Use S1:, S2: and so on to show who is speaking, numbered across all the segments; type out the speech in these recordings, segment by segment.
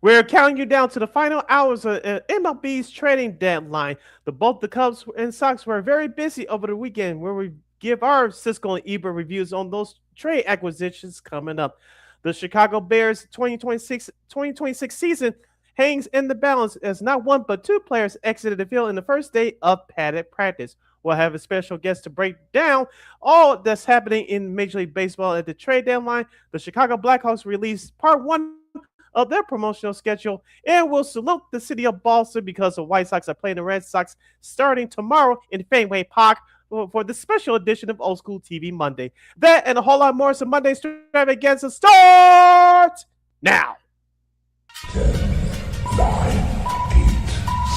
S1: We're counting you down to the final hours of MLB's trading deadline. Both the Cubs and Sox were very busy over the weekend, where we give our Cisco and Ebert reviews on those trade acquisitions coming up. The Chicago Bears 2026 season hangs in the balance as not one but two players exited the field in the first day of padded practice. We'll have a special guest to break down all that's happening in Major League Baseball at the trade deadline. The Chicago Blackhawks released part one of their promotional schedule, and we'll salute the city of Boston because the White Sox are playing the Red Sox starting tomorrow in Fenway Park for the special edition of Old School TV Monday. That and a whole lot more. So Monday Extravaganza starts now.
S2: 10, 9, 8,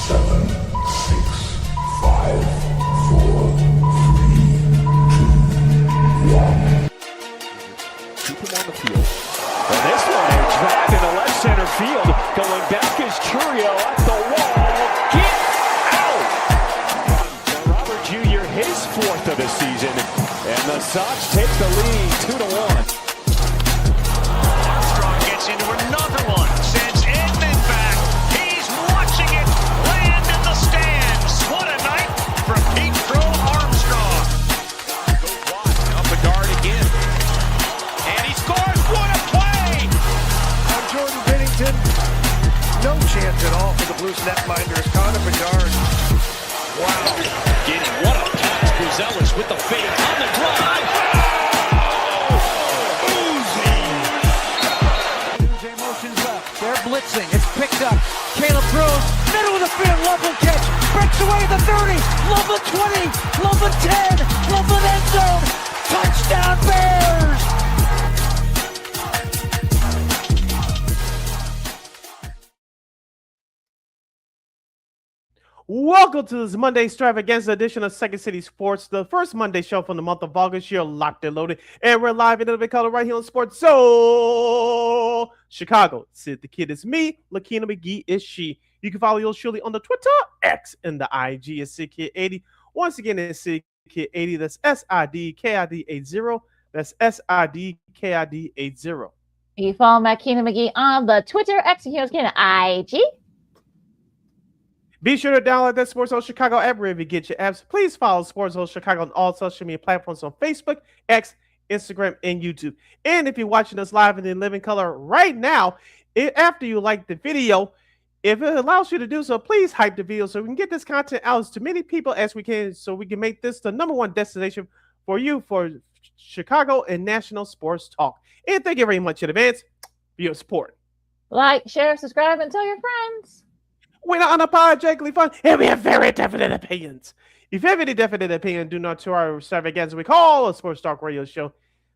S2: 7, 6, 5, 4, 3, 2, 1.
S3: Keep him on the field. And this one, a drive in the left center field. Going back is Churio at the wall. Get out! Robert Jr., his fourth of the season. And the Sox take the lead 2-1.
S4: Armstrong gets into another one. Sends Edman back. He's watching it land in the stands. What a night for Pete Crow Armstrong. Goes wide. Up the guard again. And he scores. What a play!
S5: On Jordan Bennington, no chance at all for the Blues netminders. Connor Bedard.
S4: Wow. Getting what a pass. Buzelis with the fade on the drive.
S6: Uzi motions up. They're blitzing. It's picked up. Caleb throws. Middle of the field. Loveland catch. Breaks away the 30. Loveland 20. Loveland 10. Loveland end zone. Touchdown Bears!
S1: Welcome to this Monday Extravaganza edition of Second City Sports, the first Monday show from the month of August. You're locked and loaded, and we're live in the color right here on Sports So Chicago. Sid the Kid is me, LaKeena McGee is she. You can follow yours surely on the Twitter, X, and the IG is SidKid80. Once again, it's SidKid80. That's SIDKID80. That's SIDKID80.
S7: You follow LaKeena McGee on the Twitter, X, and IG.
S1: Be sure to download that Sports Zone Chicago app wherever you get your apps. Please follow Sports Zone Chicago on all social media platforms on Facebook, X, Instagram, and YouTube. And if you're watching us live in the living color right now, after you like the video, if it allows you to do so, please hype the video so we can get this content out to many people as we can, so we can make this the #1 destination for you for Chicago and national sports talk. And thank you very much in advance for your support.
S7: Like, share, subscribe, and tell your friends.
S1: We're not unapologetically fun, and we have very definite opinions. If you have any definite opinion, do not to our extravaganza we call a Sports Talk Radio Show.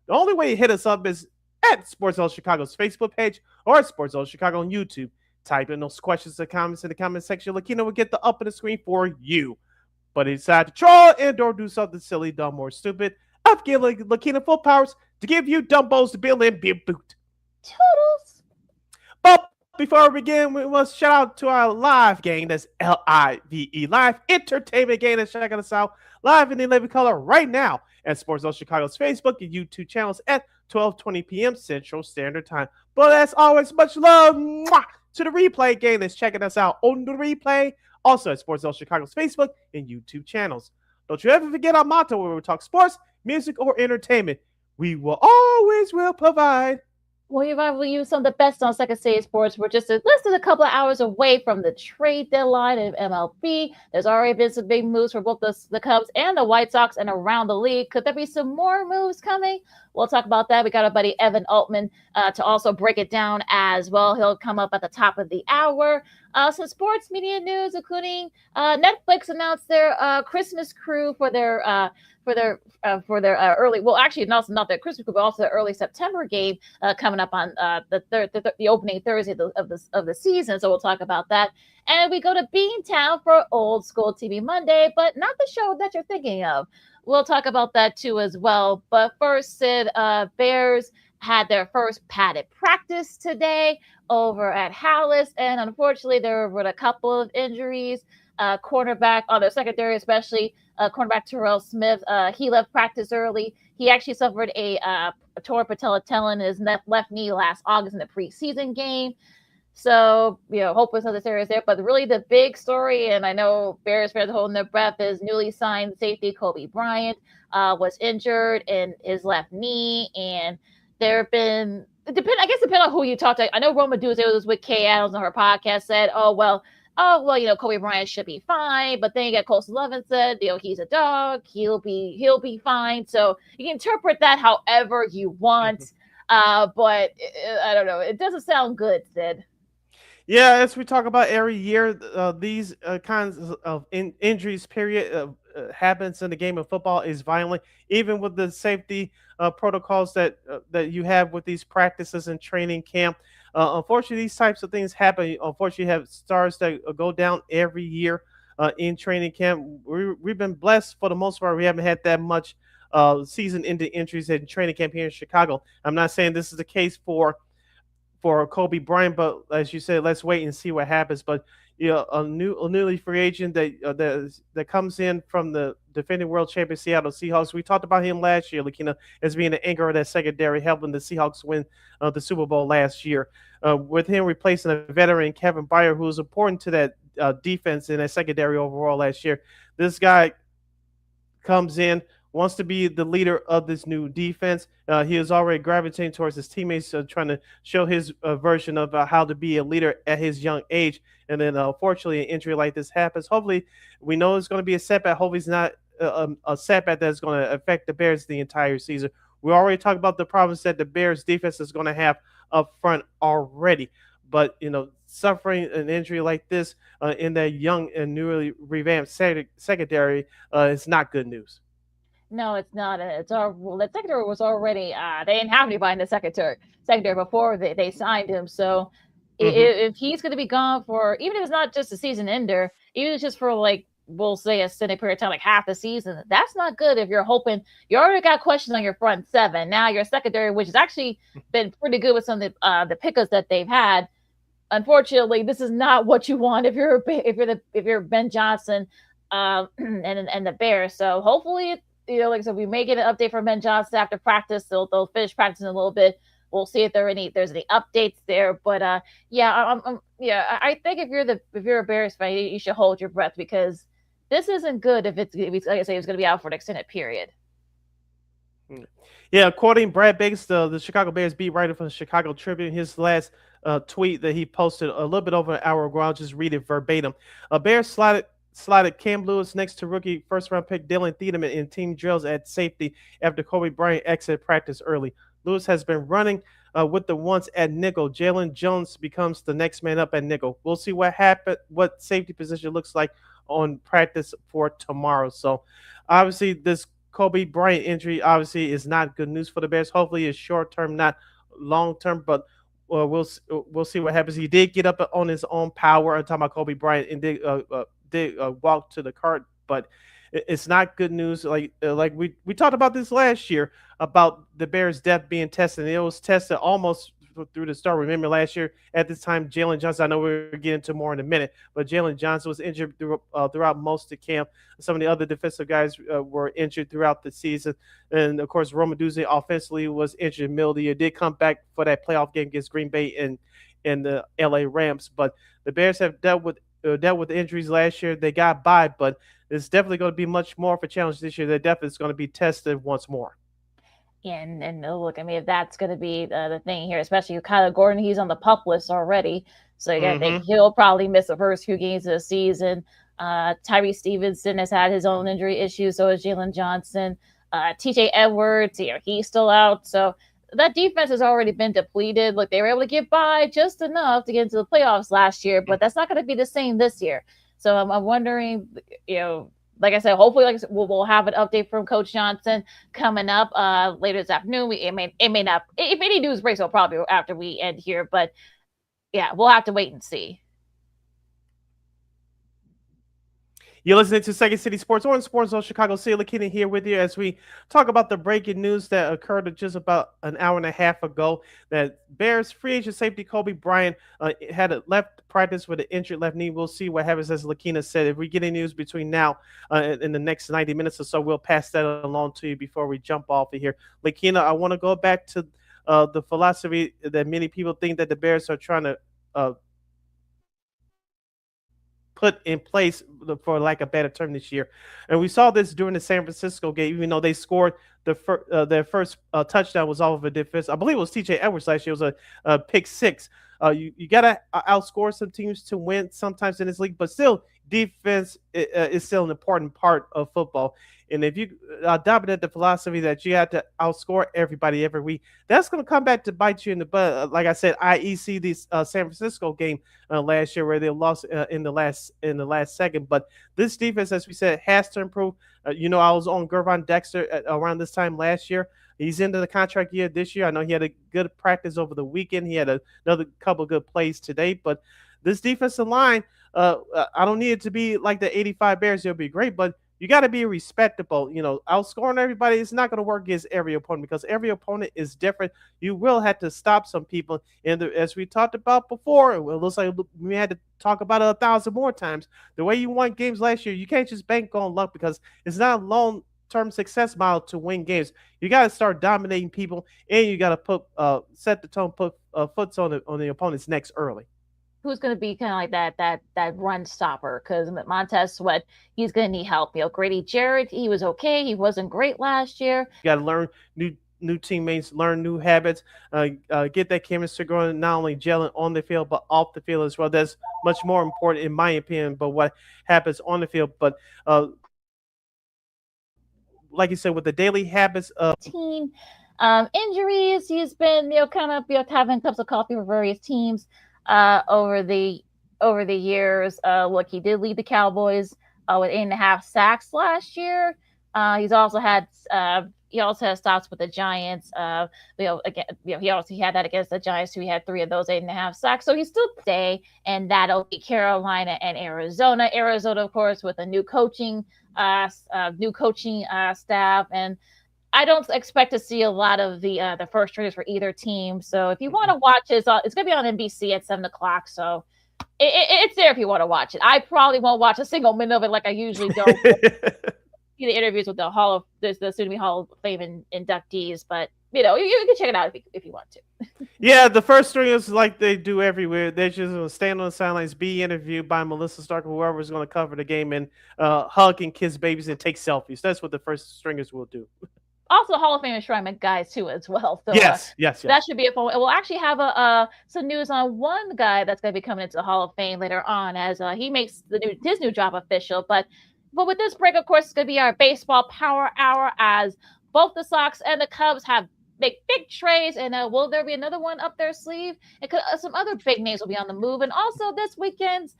S1: The only way you hit us up is at Sports Zone Chicago's Facebook page or Sports Zone Chicago on YouTube. Type in those questions or comments in the comment section. LaKeena will get the up on the screen for you. But if you decide to troll and or do something silly, dumb, or stupid, I've given LaKeena full powers to give you dumbos to build and be a boot.
S7: Toodles.
S1: But before we begin, we must shout out to our live gang. That's LIVE, live entertainment gang that's checking us out live in the living color right now at Sports Zone Chicago's Facebook and YouTube channels at 12:20 p.m. Central Standard Time. But as always, much love to the replay gang that's checking us out on the replay, also at Sports Zone Chicago's Facebook and YouTube channels. Don't you ever forget our motto where we talk sports, music, or entertainment. We will always provide.
S7: Well, you rival you some of the best on Second City Sports. We're just less than a couple of hours away from the trade deadline of MLB. There's already been some big moves for both the Cubs and the White Sox and around the league. Could there be some more moves coming? We'll talk about that. We got our buddy Evan Altman to also break it down as well. He'll come up at the top of the hour. Some sports media news, including Netflix announced their Christmas crew for their early, well, actually not their Christmas crew, but also the early September game coming up on the opening Thursday of the season. So we'll talk about that. And we go to Beantown for Old School TV Monday, but not the show that you're thinking of. We'll talk about that too as well. But first, Sid, Bears had their first padded practice today over at Hallis, and unfortunately there were a couple of injuries. Cornerback on their secondary, especially cornerback Terrell Smith, he left practice early. He actually suffered a torn patella tendon in his left knee last August in the preseason game. So, hopefully something serious there. But really the big story, and I know Bears fans are holding their breath, is newly signed safety Coby Bryant was injured in his left knee. And there have been, depending on who you talk to. I know Roma Duzé was with Kay Adams on her podcast, said, Coby Bryant should be fine. But then you got Colson Lovin said, he's a dog. He'll be fine. So you can interpret that however you want. But I don't know. It doesn't sound good, Sid.
S1: Yeah, as we talk about every year, these kinds of injuries, period, happens in the game of football is violent. Even with the safety protocols that you have with these practices and training camp, unfortunately, these types of things happen. Unfortunately, you have stars that go down every year in training camp. We've been blessed for the most part. We haven't had that much season-ending injuries in training camp here in Chicago. I'm not saying this is the case for Coby Bryant, but as you said, let's wait and see what happens. But a newly free agent that comes in from the defending world champion Seattle Seahawks. We talked about him last year, LaKeena, as being the anchor of that secondary, helping the Seahawks win the Super Bowl last year. With him replacing a veteran Kevin Byard, who was important to that defense in that secondary overall last year. This guy comes in, wants to be the leader of this new defense. He is already gravitating towards his teammates, trying to show his version of how to be a leader at his young age. And then, unfortunately, an injury like this happens. Hopefully, we know it's going to be a setback. Hopefully, it's not a setback that's going to affect the Bears the entire season. We already talked about the problems that the Bears defense is going to have up front already. But, suffering an injury like this in that young and newly revamped secondary is not good news.
S7: No, it's not. The secretary was already. They didn't have anybody in the secretary before they signed him. So if he's going to be gone for, even if it's not just a season ender, even if it's just for we'll say a extended period of time, like half the season, that's not good. If you're hoping, you already got questions on your front seven. Now your secondary, which has actually been pretty good with some of the pickups that they've had. Unfortunately, this is not what you want if you're Ben Johnson and the Bears. So hopefully, like I said, we may get an update from Ben Johnson after practice. They'll finish practicing a little bit. We'll see if there's any updates there. But I think if you're a Bears fan, you should hold your breath, because this isn't good. If it's like I say, it's going to be out for an extended period.
S1: Yeah, quoting Brad Biggs, the Chicago Bears beat writer from the Chicago Tribune, his last tweet that he posted a little bit over an hour ago. I'll just read it verbatim. Bears slotted Cam Lewis next to rookie first-round pick Dylan Thiedemann in team drills at safety after Coby Bryant exited practice early. Lewis has been running with the ones at nickel. Jalen Jones becomes the next man up at nickel. We'll see what safety position looks like on practice for tomorrow. So, obviously, this Coby Bryant injury obviously is not good news for the Bears. Hopefully, it's short-term, not long-term, but we'll see what happens. He did get up on his own power. I'm talking about Coby Bryant, and did walk to the cart, but it's not good news. Like we talked about this last year about the Bears' depth being tested. And it was tested almost through the start. Remember last year at this time, Jalen Johnson, I know we're getting into more in a minute, but Jalen Johnson was injured throughout most of the camp. Some of the other defensive guys were injured throughout the season. And, of course, Roma Duzé offensively was injured in the middle of the year. Did come back for that playoff game against Green Bay and the LA Rams. But the Bears have dealt with injuries last year. They got by, but it's definitely going to be much more of a challenge this year. They're definitely going to be tested once more.
S7: And look, I mean, if that's going to be the thing here, especially with Kyler Gordon, he's on the PUP list already. So you got to think he'll probably miss the first few games of the season. Tyree Stevenson has had his own injury issues. So is Jalen Johnson. TJ Edwards, he's still out. So that defense has already been depleted. Look, they were able to get by just enough to get into the playoffs last year, but that's not going to be the same this year. So I'm wondering, like I said, hopefully, we'll have an update from Coach Johnson coming up later this afternoon. It may not. If any news breaks, it'll probably after we end here. But yeah, we'll have to wait and see.
S1: You're listening to Second City Sports on Sports Zone Chicago. LaKeena here with you as we talk about the breaking news that occurred just about an hour and a half ago. That Bears free agent safety Coby Bryant had left practice with an injured left knee. We'll see what happens, as LaKeena said. If we get any news between now in the next 90 minutes or so, we'll pass that along to you before we jump off of here. LaKeena, I want to go back to the philosophy that many people think that the Bears are trying to put in place, for lack of a better term, this year. And we saw this during the San Francisco game, even though they scored their first touchdown was off of a defense. I believe it was TJ Edwards last year. It was a pick six. You got to outscore some teams to win sometimes in this league, but still, defense is still an important part of football. And if you dominate the philosophy that you have to outscore everybody every week, that's going to come back to bite you in the butt. Like I said, see this San Francisco game last year where they lost in the last second. But this defense, as we said, has to improve. I was on Gervon Dexter around this time last year. He's into the contract year this year. I know he had a good practice over the weekend. He had another couple good plays today. But this defensive line, I don't need it to be like the 85 Bears. It'll be great, but you got to be respectable. Outscoring everybody is not going to work against every opponent because every opponent is different. You will have to stop some people. And as we talked about before, it looks like we had to talk about it 1,000 more times. The way you won games last year, you can't just bank on luck because it's not a long-term success model to win games. You got to start dominating people, and you got to set the tone, put foots on the opponent's necks early.
S7: Who's going to be kind of like that run stopper? Because Montez Sweat, he's going to need help. Grady Jarrett, he was okay. He wasn't great last year.
S1: You got to learn new teammates, learn new habits, get that chemistry going, not only gelling on the field, but off the field as well. That's much more important, in my opinion, but what happens on the field. But like you said, with the daily habits of
S7: team injuries, he's been, kind of having cups of coffee for various teams. Over the years. Look, he did lead the Cowboys with 8.5 sacks last year. He's also had stops with the Giants. He had that against the Giants too. He had 3 of those 8.5 sacks. So he's still stay, and that'll be Carolina and Arizona. Arizona, of course, with a new coaching staff, and I don't expect to see a lot of the first stringers for either team. So if you want to watch it, it's going to be on NBC at 7 o'clock. So it's there if you want to watch it. I probably won't watch a single minute of it like I usually don't. See the interviews with the soon-to-be Hall of Fame inductees, but you can check it out if you want to.
S1: Yeah, the first stringers, like they do everywhere, they're just going to stand on the sidelines, be interviewed by Melissa Stark, whoever's going to cover the game, and hug and kiss babies and take selfies. That's what the first stringers will do.
S7: Also, Hall of Fame enshrinement guys too, as well. So,
S1: yes.
S7: That should be a fun. We'll actually have some news on one guy that's going to be coming into the Hall of Fame later on, as he makes his new job official. But with this break, of course, it's going to be our baseball power hour, as both the Sox and the Cubs have big trades. And will there be another one up their sleeve? And some other big names will be on the move. And also this weekend's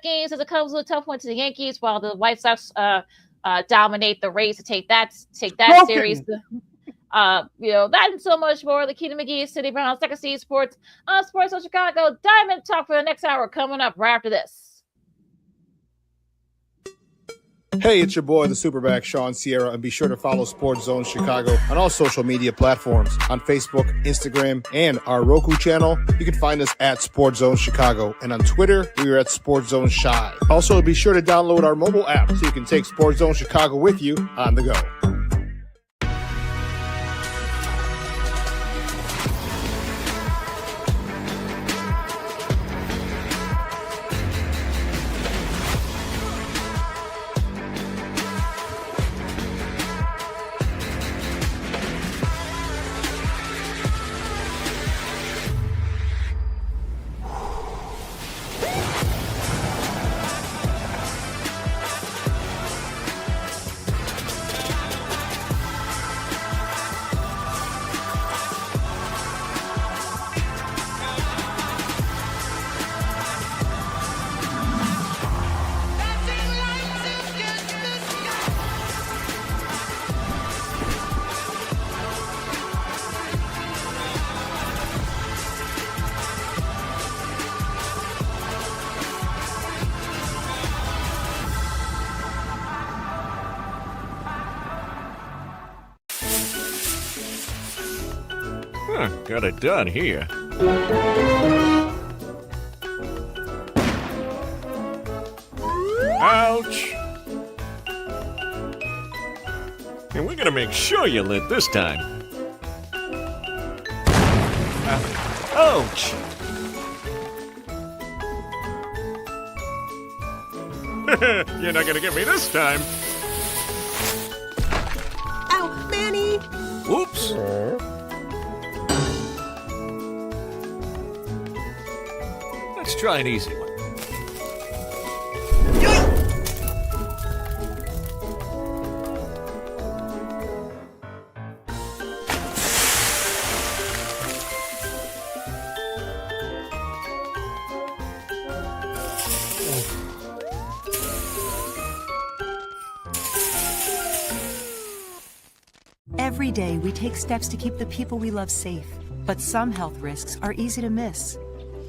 S7: games, as the Cubs will tough one to the Yankees, while the White Sox dominate the Rays to take that series. That and so much more. LaKeena, McGee, Sidney Brown, Second Seed Sports on Sports of Chicago. Diamond Talk for the next hour coming up right after this.
S8: Hey, it's your boy, the Superback, Sean Sierra, and be sure to follow Sports Zone Chicago on all social media platforms. On Facebook, Instagram, and our Roku channel, you can find us at Sports Zone Chicago. And on Twitter, we are at Sports Zone Chi. Also, be sure to download our mobile app so you can take Sports Zone Chicago with you on the go.
S9: Got it done here. Ouch! And we're gonna make sure you lit this time. Ouch! You're not gonna get me this time.
S10: Ow, Manny!
S9: Oops. Let's try an easy one.
S10: Every day, we take steps to keep the people we love safe, but some health risks are easy to miss.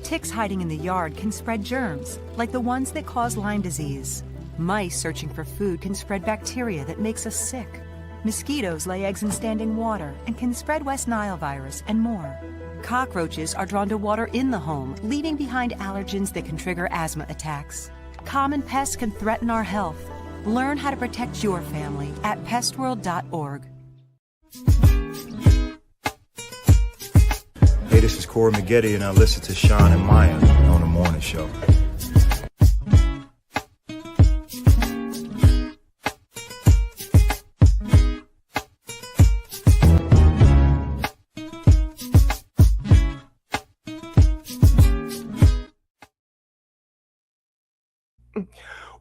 S10: Ticks hiding in the yard can spread germs, like the ones that cause Lyme disease. Mice searching for food can spread bacteria that makes us sick. Mosquitoes lay eggs in standing water and can spread West Nile virus and more. Cockroaches are drawn to water in the home, leaving behind allergens that can trigger asthma attacks. Common pests can threaten our health. Learn how to protect your family at pestworld.org.
S11: Hey, this is Corey McGetty, and I listen to Sean and Maya on the morning show.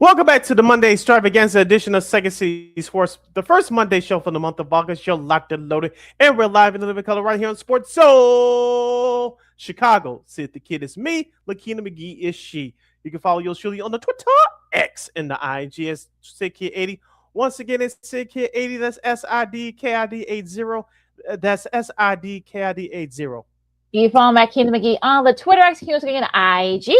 S1: Welcome back to the Monday Extravaganza edition of Second City Sports, the first Monday show for the month of August. You're locked and loaded, and we're live in the living color right here on Sports Soul Chicago. Sid the Kid is me, LaKeena McGee is she. You can follow yours truly on the Twitter, X, and the IG as SidKid80. Once again, it's SidKid80. That's SIDKID80. That's SIDKID80.
S7: You follow LaKeena McGee on the Twitter, X, and IG.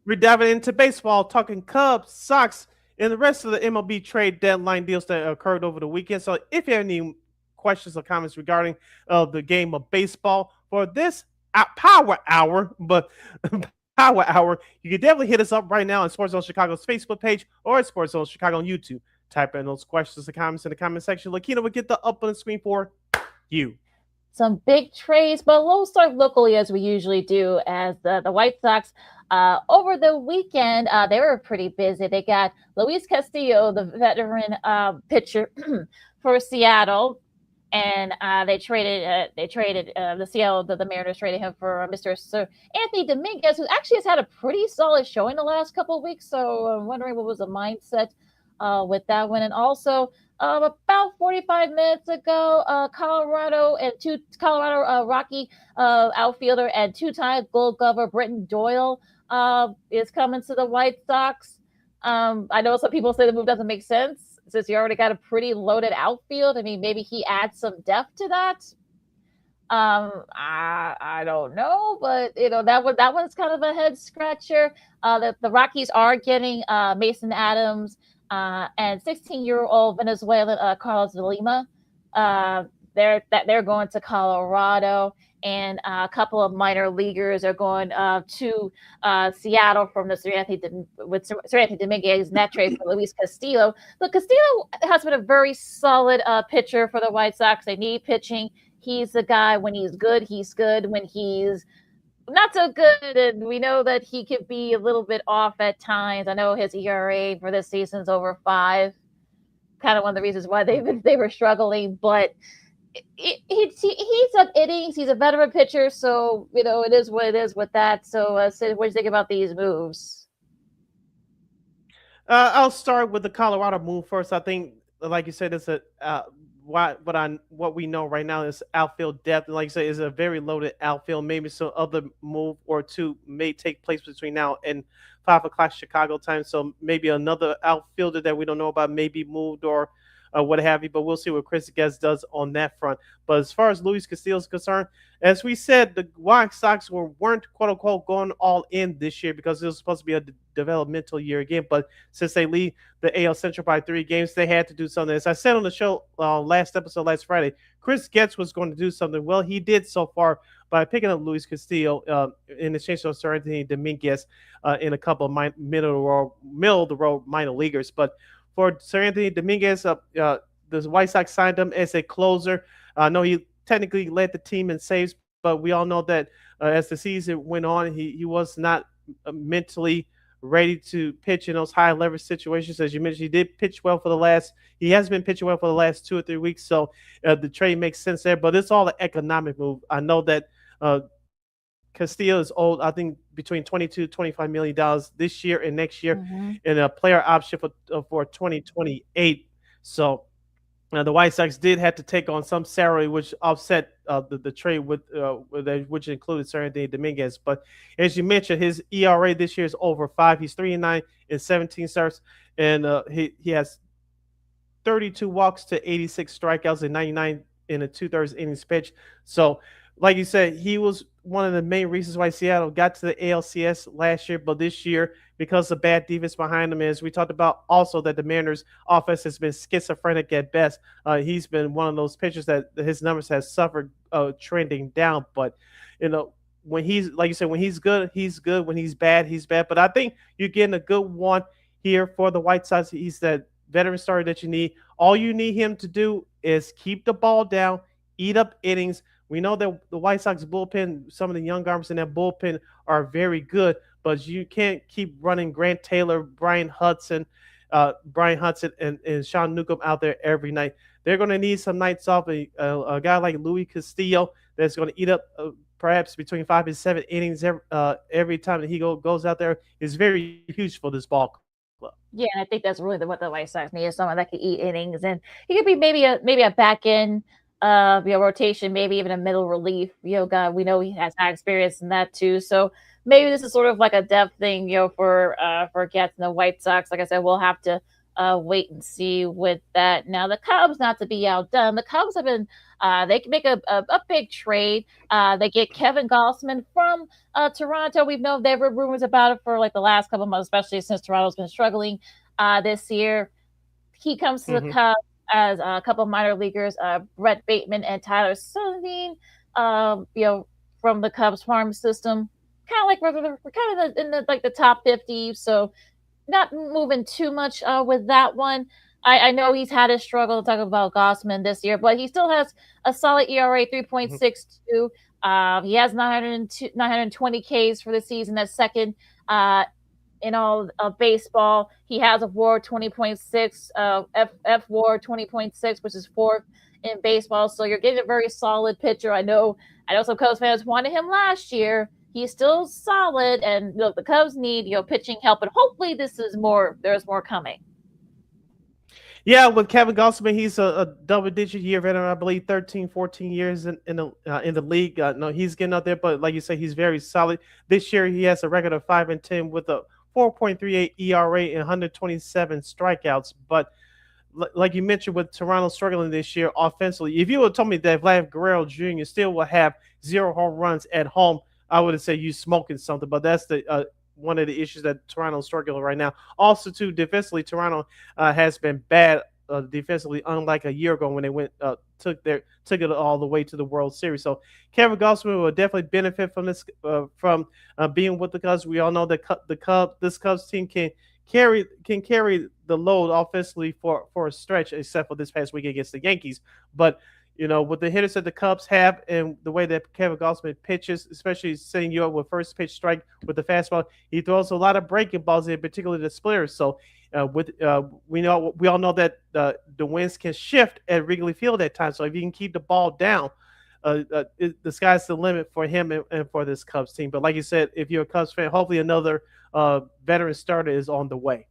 S1: We're diving into baseball, talking Cubs, Sox, and the rest of the MLB trade deadline deals that occurred over the weekend. So if you have any questions or comments regarding the game of baseball for this power hour, you can definitely hit us up right now on Sports Zone Chicago's Facebook page or at Sports Zone Chicago on YouTube. Type in those questions and comments in the comment section. LaKeena will get the up on the screen for you.
S7: Some big trades, but we'll start locally as we usually do, as the White Sox over the weekend, they were pretty busy. They got Luis Castillo, the veteran pitcher for Seattle, and they traded the Seattle, the Mariners traded him for Mr. Sir Anthony Dominguez, who actually has had a pretty solid showing the last couple of weeks. So I'm wondering what was the mindset with that one. And also about 45 minutes ago, Colorado Rocky outfielder and two-time Gold Glover Britton Doyle is coming to the White Sox. I know some people say the move doesn't make sense since you already got a pretty loaded outfield. I mean, maybe he adds some depth to that. I don't know, but that one's kind of a head scratcher. The Rockies are getting Mason Adams and 16-year-old Venezuelan Carlos Lima. They're going to Colorado, and a couple of minor leaguers are going to Seattle from the Sir Anthony Dominguez net trade for Luis Castillo. But Castillo has been a very solid pitcher for the White Sox. They need pitching. He's the guy. When he's good, he's good. When he's not so good, and we know that he could be a little bit off at times. I know his ERA for this season's over 5. Kind of one of the reasons why they were struggling, but he's up innings. He's a veteran pitcher, so it is what it is with that. So, Sid, what do you think about these moves?
S1: I'll start with the Colorado move first. I think, like you said, it's what we know right now is outfield depth. And like you said, is a very loaded outfield. Maybe some other move or two may take place between now and 5 o'clock Chicago time. So maybe another outfielder that we don't know about may be moved or what have you. But we'll see what Chris Guest does on that front. But as far as Luis Castillo is concerned, as we said, the White Sox weren't quote unquote going all in this year because it was supposed to be a developmental year again. But since they lead the AL Central by 3 games, they had to do something. As I said on the show last Friday, Chris Getz was going to do something. Well, he did so far by picking up Luis Castillo in exchange for Sir Anthony Dominguez in a couple of middle of the road minor leaguers. But for Sir Anthony Dominguez, the White Sox signed him as a closer. I know he technically led the team in saves, but we all know that as the season went on, he was not mentally ready to pitch in those high leverage situations. As you mentioned, he did pitch well for the last. He has been pitching well for the last 2 or 3 weeks, so the trade makes sense there. But it's all an economic move. I know that uh, Castillo is old. I think between 22 $25 million this year and next year, and a player option for 2028. So the White Sox did have to take on some salary, which offset the trade which included Serenity Dominguez. But as you mentioned, his ERA this year is over 5. He's 3-9 in 17 starts, and he has 32 walks to 86 strikeouts and 99 in a 2/3 innings pitch. So, like you said, he was one of the main reasons why Seattle got to the ALCS last year. But this year, because of bad defense behind him, as we talked about, also that the Mariners' offense has been schizophrenic at best. He's been one of those pitchers that his numbers has suffered trending down. But when he's like you said, when he's good, he's good. When he's bad, he's bad. But I think you're getting a good one here for the White Sox. He's that veteran starter that you need. All you need him to do is keep the ball down, eat up innings. We know that the White Sox bullpen, some of the young arms in that bullpen are very good, but you can't keep running Grant Taylor, Brian Hudson, and Sean Newcomb out there every night. They're going to need some nights off. A guy like Luis Castillo that's going to eat up perhaps between 5 and 7 innings every time that he goes out there is very huge for this ball club.
S7: Yeah, and I think that's really what the White Sox need, is someone that can eat innings, and he could be maybe a back end rotation, maybe even a middle relief. God, we know he has high experience in that too. So maybe this is sort of like a depth thing, for Getz and the White Sox. Like I said, we'll have to wait and see with that. Now the Cubs, not to be outdone, the Cubs have been they can make a big trade. They get Kevin Gausman from Toronto. We've known there were rumors about it for like the last couple of months, especially since Toronto's been struggling this year. He comes to the Cubs as a couple of minor leaguers, Brett Bateman and Tyler Sunstein, from the Cubs farm system. Kind of like we're kind of in the top 50, so not moving too much with that one. I know he's had his struggle to talk about Gausman this year, but he still has a solid ERA, 3.62. He has 920 Ks for the season. That's second in all of baseball. He has a WAR 20.6, F WAR 20.6, which is fourth in baseball. So you're getting a very solid pitcher. I know some Cubs fans wanted him last year. He's still solid, and look, the Cubs need pitching help, and hopefully this is more. There's more coming.
S1: Yeah, with Kevin Gausman, he's a double-digit year veteran, I believe, 13, 14 years in the league. No, he's getting out there, but like you say, he's very solid. This year, he has a record of 5-10 with a 4.38 ERA and 127 strikeouts. But like you mentioned, with Toronto struggling this year offensively, if you would have told me that Vlad Guerrero Jr. still will have 0 home runs at home, I would have said you smoking something. But that's the one of the issues that Toronto's struggling right now. Also, too, defensively, Toronto has been bad defensively, unlike a year ago when they took it all the way to the World Series. So Kevin Gausman will definitely benefit from this, from being with the Cubs. We all know that this Cubs team can carry the load offensively for a stretch, except for this past week against the Yankees. But with the hitters that the Cubs have and the way that Kevin Gausman pitches, especially setting you up with first pitch strike with the fastball, he throws a lot of breaking balls in, particularly the splitters. So we all know that the winds can shift at Wrigley Field at times. So if you can keep the ball down, the sky's the limit for him and for this Cubs team. But like you said, if you're a Cubs fan, hopefully another veteran starter is on the way.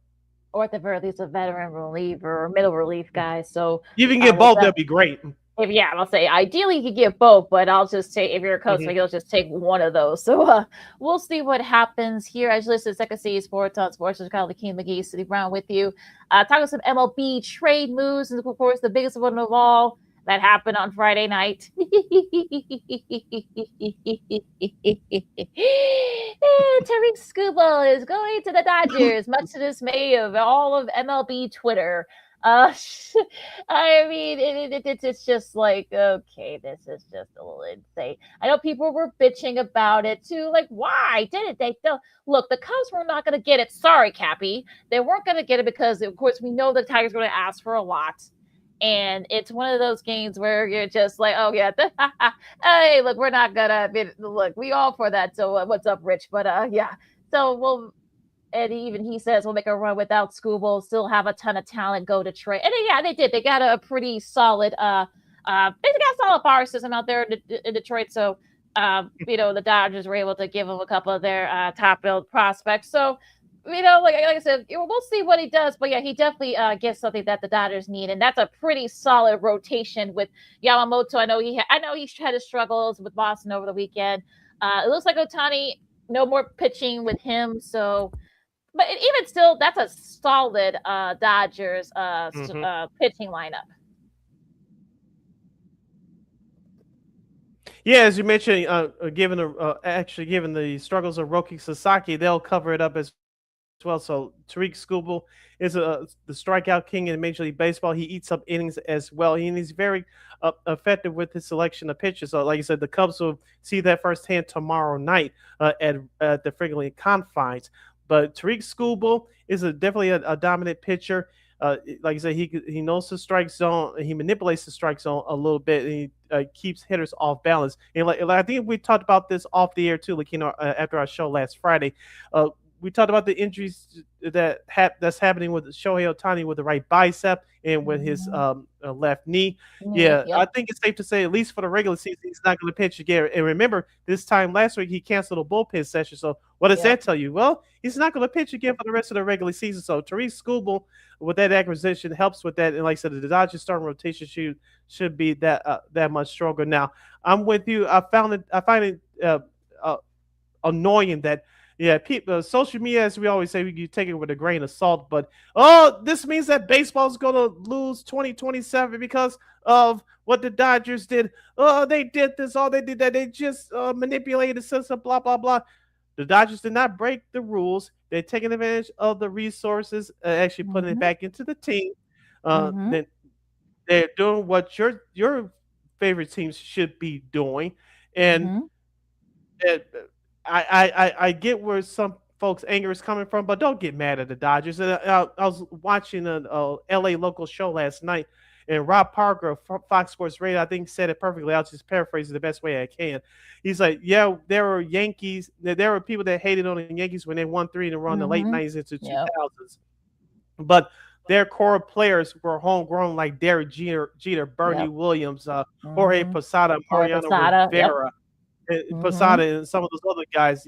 S7: Or at the very least, a veteran reliever or middle relief guy. So
S1: if you can get both, that'd be great.
S7: I'll say ideally you could get both, but I'll just take, if you're a coach, you'll just take one of those. So we'll see what happens here. As you listen to Second City Sports on Sports Chicago, LaKeena, McGee, Sidney Brown with you. Talking some MLB trade moves, and of course the biggest one of all that happened on Friday night. Tariq Skubal is going to the Dodgers, much to the dismay of all of MLB Twitter. I mean, it's just like, okay, this is just a little insane. I know people were bitching about it too. Like, why didn't they? Look, the Cubs were not going to get it. Sorry, Cappy. They weren't going to get it because, of course, we know the Tigers are going to ask for a lot. And it's one of those games where you're just like, oh, yeah, hey, look, we're not going to, look, we all for that. So what's up, Rich? But, yeah. So, well, and even he says we'll make a run without Skubal, still have a ton of talent, go Detroit. And they did. They got a pretty solid they got a solid power system out there in Detroit. So the Dodgers were able to give him a couple of their top build prospects. So like I said, we'll see what he does. But yeah, he definitely gets something that the Dodgers need, and that's a pretty solid rotation with Yamamoto. I know he had his struggles with Boston over the weekend. It looks like Ohtani, no more pitching with him. So, but even still, that's a solid Dodgers pitching lineup.
S1: Yeah, as you mentioned, given the struggles of Roki Sasaki, they'll cover it up as well. So Tariq Skubal is the strikeout king in Major League Baseball. He eats up innings as well, and he's very effective with his selection of pitches. So, like I said, the Cubs will see that firsthand tomorrow night at the Friendly Confines. But Tariq Skubal is definitely a dominant pitcher. Like I said, he knows the strike zone. He manipulates the strike zone a little bit, and he keeps hitters off balance. And like I think we talked about this off the air too, LaKeena, after our show last Friday. We talked about the injuries that's happening with Shohei Ohtani with the right bicep and with his left knee. Yeah, I think it's safe to say, at least for the regular season, he's not going to pitch again. And remember, this time last week, he canceled a bullpen session. So what does that tell you? Well, he's not going to pitch again for the rest of the regular season. So Tariq Skubal, with that acquisition, helps with that. And like I said, the Dodgers starting rotation should be that much stronger. Now, I'm with you. I find it annoying that social media, as we always say, you take it with a grain of salt. But this means that baseball's gonna lose 2027 because of what the Dodgers did. They did this. They did that. They just manipulated the system. Blah blah blah. The Dodgers did not break the rules. They're taking advantage of the resources, actually putting it back into the team. Then they're doing what your favorite teams should be doing, and. I get where some folks' anger is coming from, but don't get mad at the Dodgers. I was watching a LA local show last night, and Rob Parker of Fox Sports Radio, I think, said it perfectly. I'll just paraphrase it the best way I can. He's like, yeah, there were people that hated on the Yankees when they won 3 in a row in the late 90s into 2000s. But their core players were homegrown, like Derek Jeter, Bernie Williams, Jorge Posada, Mariano Rivera. Posada and some of those other guys,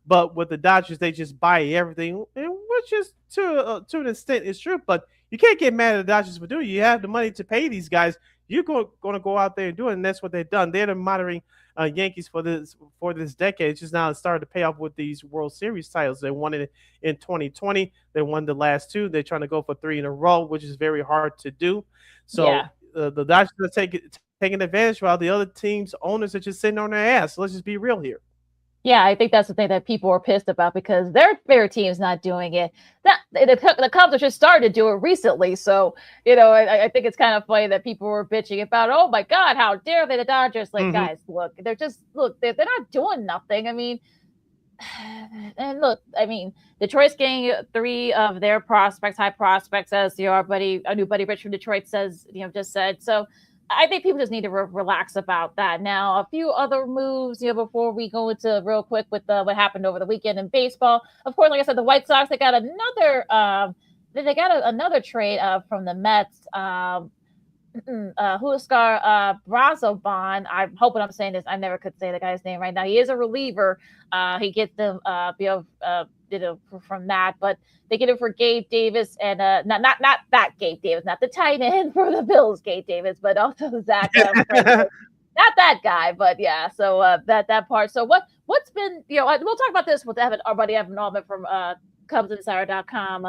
S1: but with the Dodgers, they just buy everything, and which is to an extent is true. But you can't get mad at the Dodgers for doing it. You have the money to pay these guys. You're going to go out there and do it, and that's what they've done. They're the modern Yankees for this decade. It's just now started to pay off with these World Series titles. They won it in 2020. They won the last 2. They're trying to go for 3 in a row, which is very hard to do. So the Dodgers are taking advantage while the other teams' owners are just sitting on their ass. Let's just be real here.
S7: Yeah, I think that's the thing that people are pissed about because their favorite team's not doing it. The Cubs are just starting to do it recently. So, I think it's kind of funny that people were bitching about, oh my God, how dare they, the Dodgers? Like, guys, they're not doing nothing. I mean, Detroit's getting 3 of their high prospects, as our new buddy Rich from Detroit just said. So, I think people just need to relax about that. Now, a few other moves, before we go into real quick with what happened over the weekend in baseball. Of course, like I said, the White Sox, they got another trade from the Mets. Huascar Brazoban. I'm hoping I'm saying this. I never could say the guy's name right now. He is a reliever. He gets them from that, but they get it for Gabe Davis and not that Gabe Davis, not the tight end for the Bills, Gabe Davis, but also Zach. Not that guy, but yeah. So that part. So what's been we'll talk about this with our buddy Evan Altman from CubsInsider.com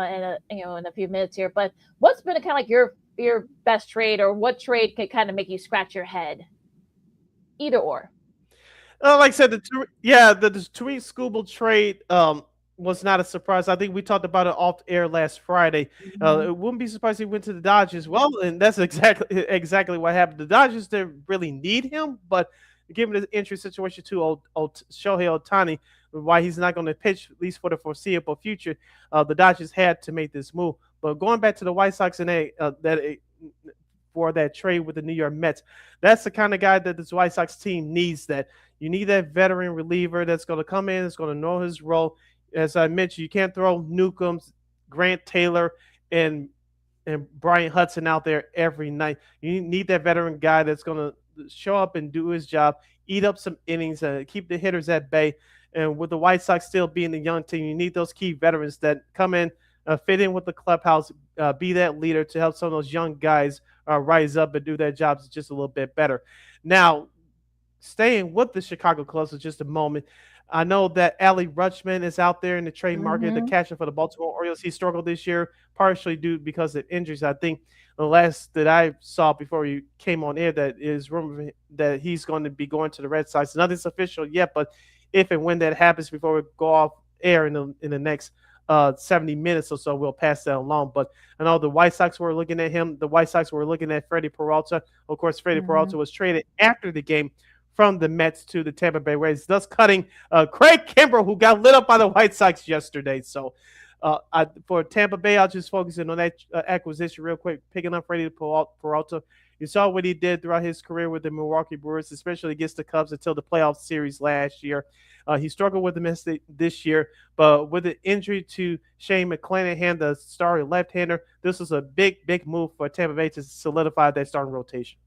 S7: in a few minutes here. But what's been kind of like your best trade, or what trade could kind of make you scratch your head? Either or.
S1: Like I said, the Tariq Skubal trade was not a surprise. I think we talked about it off air last Friday. It wouldn't be surprised he went to the Dodgers. Well, and that's exactly what happened. The Dodgers didn't really need him, but given the injury situation to Shohei Ohtani, why he's not going to pitch, at least for the foreseeable future, the Dodgers had to make this move. But going back to the White Sox and for that trade with the New York Mets, that's the kind of guy that this White Sox team needs. That you need that veteran reliever that's going to come in, that's going to know his role. As I mentioned, you can't throw Newcombs, Grant Taylor, and Brian Hudson out there every night. You need that veteran guy that's going to show up and do his job, eat up some innings, keep the hitters at bay. And with the White Sox still being a young team, you need those key veterans that come in, fit in with the clubhouse, be that leader to help some of those young guys rise up and do their jobs just a little bit better. Now, staying with the Chicago Cubs for just a moment, I know that Ali Rutschman is out there in the trade market, the
S7: Mm-hmm.
S1: catcher for the Baltimore Orioles. He struggled this year, partially due because of injuries. I think the last that I saw before you came on air that is rumor that he's going to be going to the Red Sox. Nothing's official yet, but if and when that happens before we go off air in the next 70 minutes or so, we'll pass that along. But I know the White Sox were looking at him. The White Sox were looking at Freddie Peralta. Of course, Freddie
S7: Mm-hmm.
S1: Peralta was traded after the game from the Mets to the Tampa Bay Rays, thus cutting Craig Kimbrell, who got lit up by the White Sox yesterday. So for Tampa Bay, I'll just focus in on that acquisition real quick, picking up Freddie Peralta. You saw what he did throughout his career with the Milwaukee Brewers, especially against the Cubs until the playoff series last year. He struggled with the Mets this year, but with the injury to Shane McClanahan, the starting left-hander, this was a big, big move for Tampa Bay to solidify that starting rotation.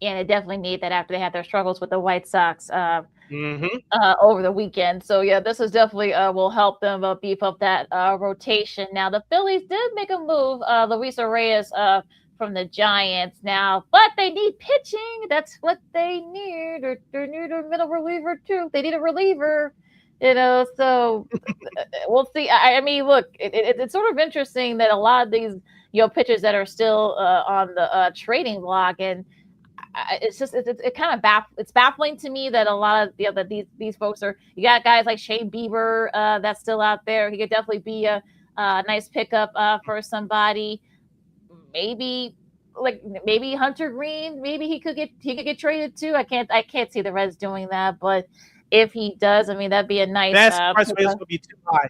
S7: And it definitely need that after they had their struggles with the White Sox
S1: Mm-hmm.
S7: over the weekend. So yeah, this is definitely will help them beef up that rotation. Now the Phillies did make a move, Luis Reyes from the Giants now, but they need pitching. That's what they need. They need a middle reliever too. They need a reliever. So we'll see. I mean, look, it's sort of interesting that a lot of these pitchers that are still on the trading block, and it's just it kind of it's baffling to me that a lot of these folks are. You got guys like Shane Bieber that's still out there. He could definitely be a nice pickup for somebody. Maybe maybe Hunter Green. Maybe he could get traded too. I can't see the Reds doing that, but if he does, I mean that'd be a nice.
S1: That price is going to be too high.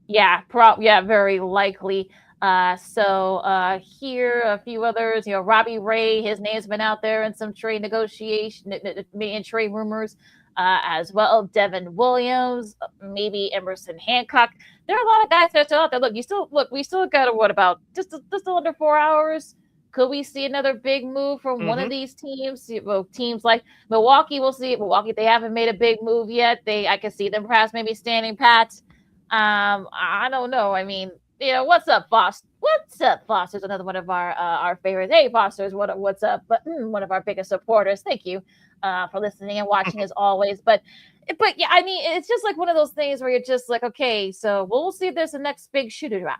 S7: Yeah, very likely. Here a few others, Robbie Ray, his name's been out there in some trade negotiation and trade rumors as well. Devin Williams, maybe Emerson Hancock. There are a lot of guys that are still out there. We still got what about just under 4 hours? Could we see another big move from one of these teams? Well, teams like Milwaukee, we'll see. Milwaukee, they haven't made a big move yet. I can see them perhaps maybe standing pat. I don't know. I mean, what's up, Foster? What's up, Foster's another one of our favorites. Hey, Foster's what's up? But one of our biggest supporters. Thank you for listening and watching as always. But yeah, I mean, it's just like one of those things where you're just like, okay, so we'll see if there's the next big shooter drop.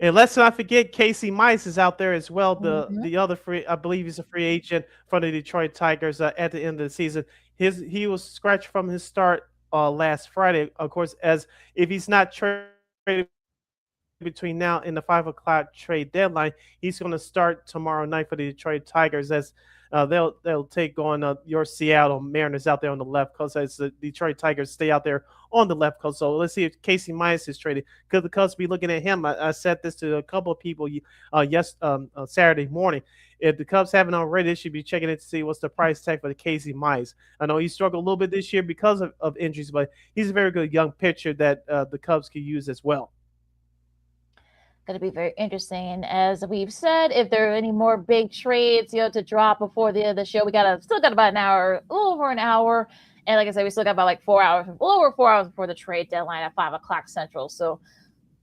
S1: And let's not forget Casey Mize is out there as well. The other free, I believe he's a free agent for the Detroit Tigers at the end of the season. He was scratched from his start last Friday. Of course, as if he's not traded between now and the 5 o'clock trade deadline, he's going to start tomorrow night for the Detroit Tigers as they'll take on your Seattle Mariners out there on the left coast as the Detroit Tigers stay out there on the left coast. So let's see if Casey Mize is traded. Could the Cubs be looking at him? I said this to a couple of people Saturday morning. If the Cubs haven't already, they should be checking it to see what's the price tag for the Casey Mize. I know he struggled a little bit this year because of injuries, but he's a very good young pitcher that the Cubs could use as well.
S7: Going to be very interesting. And as we've said, if there are any more big trades, to drop before the end of the show, we still got about an hour, a little over an hour. And like I said, we still got about like 4 hours, a little over 4 hours before the trade deadline at 5 o'clock Central. So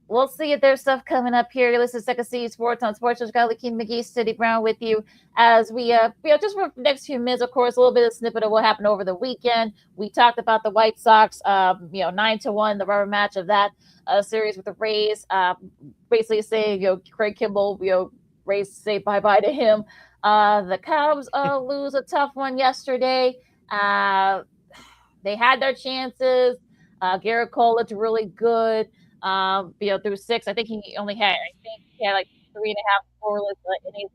S7: we'll see if there's stuff coming up here. You're listening to Second City Sports on Sports. Got LaKeena, McGee, Sidney Brown with you as we, just for the next few minutes, of course, a little bit of snippet of what happened over the weekend. We talked about the White Sox, 9-1, the rubber match of that series with the Rays. Basically saying, Craig Kimbrell, Rays say bye-bye to him. The Cubs lose a tough one yesterday. They had their chances. Garrett Cole looked really good. Through 6, I think he had like 3.5 scoreless innings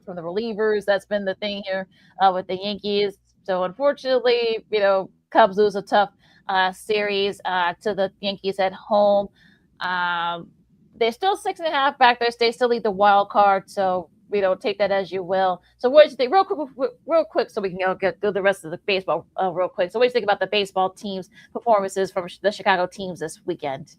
S7: from the relievers. That's been the thing here with the Yankees. So unfortunately, Cubs lose a tough series to the Yankees at home. They're still 6.5 back there. They still lead the wild card. So take that as you will. So what did you think, real quick, so we can go the rest of the baseball real quick. So what do you think about the baseball teams' performances from the Chicago teams this weekend?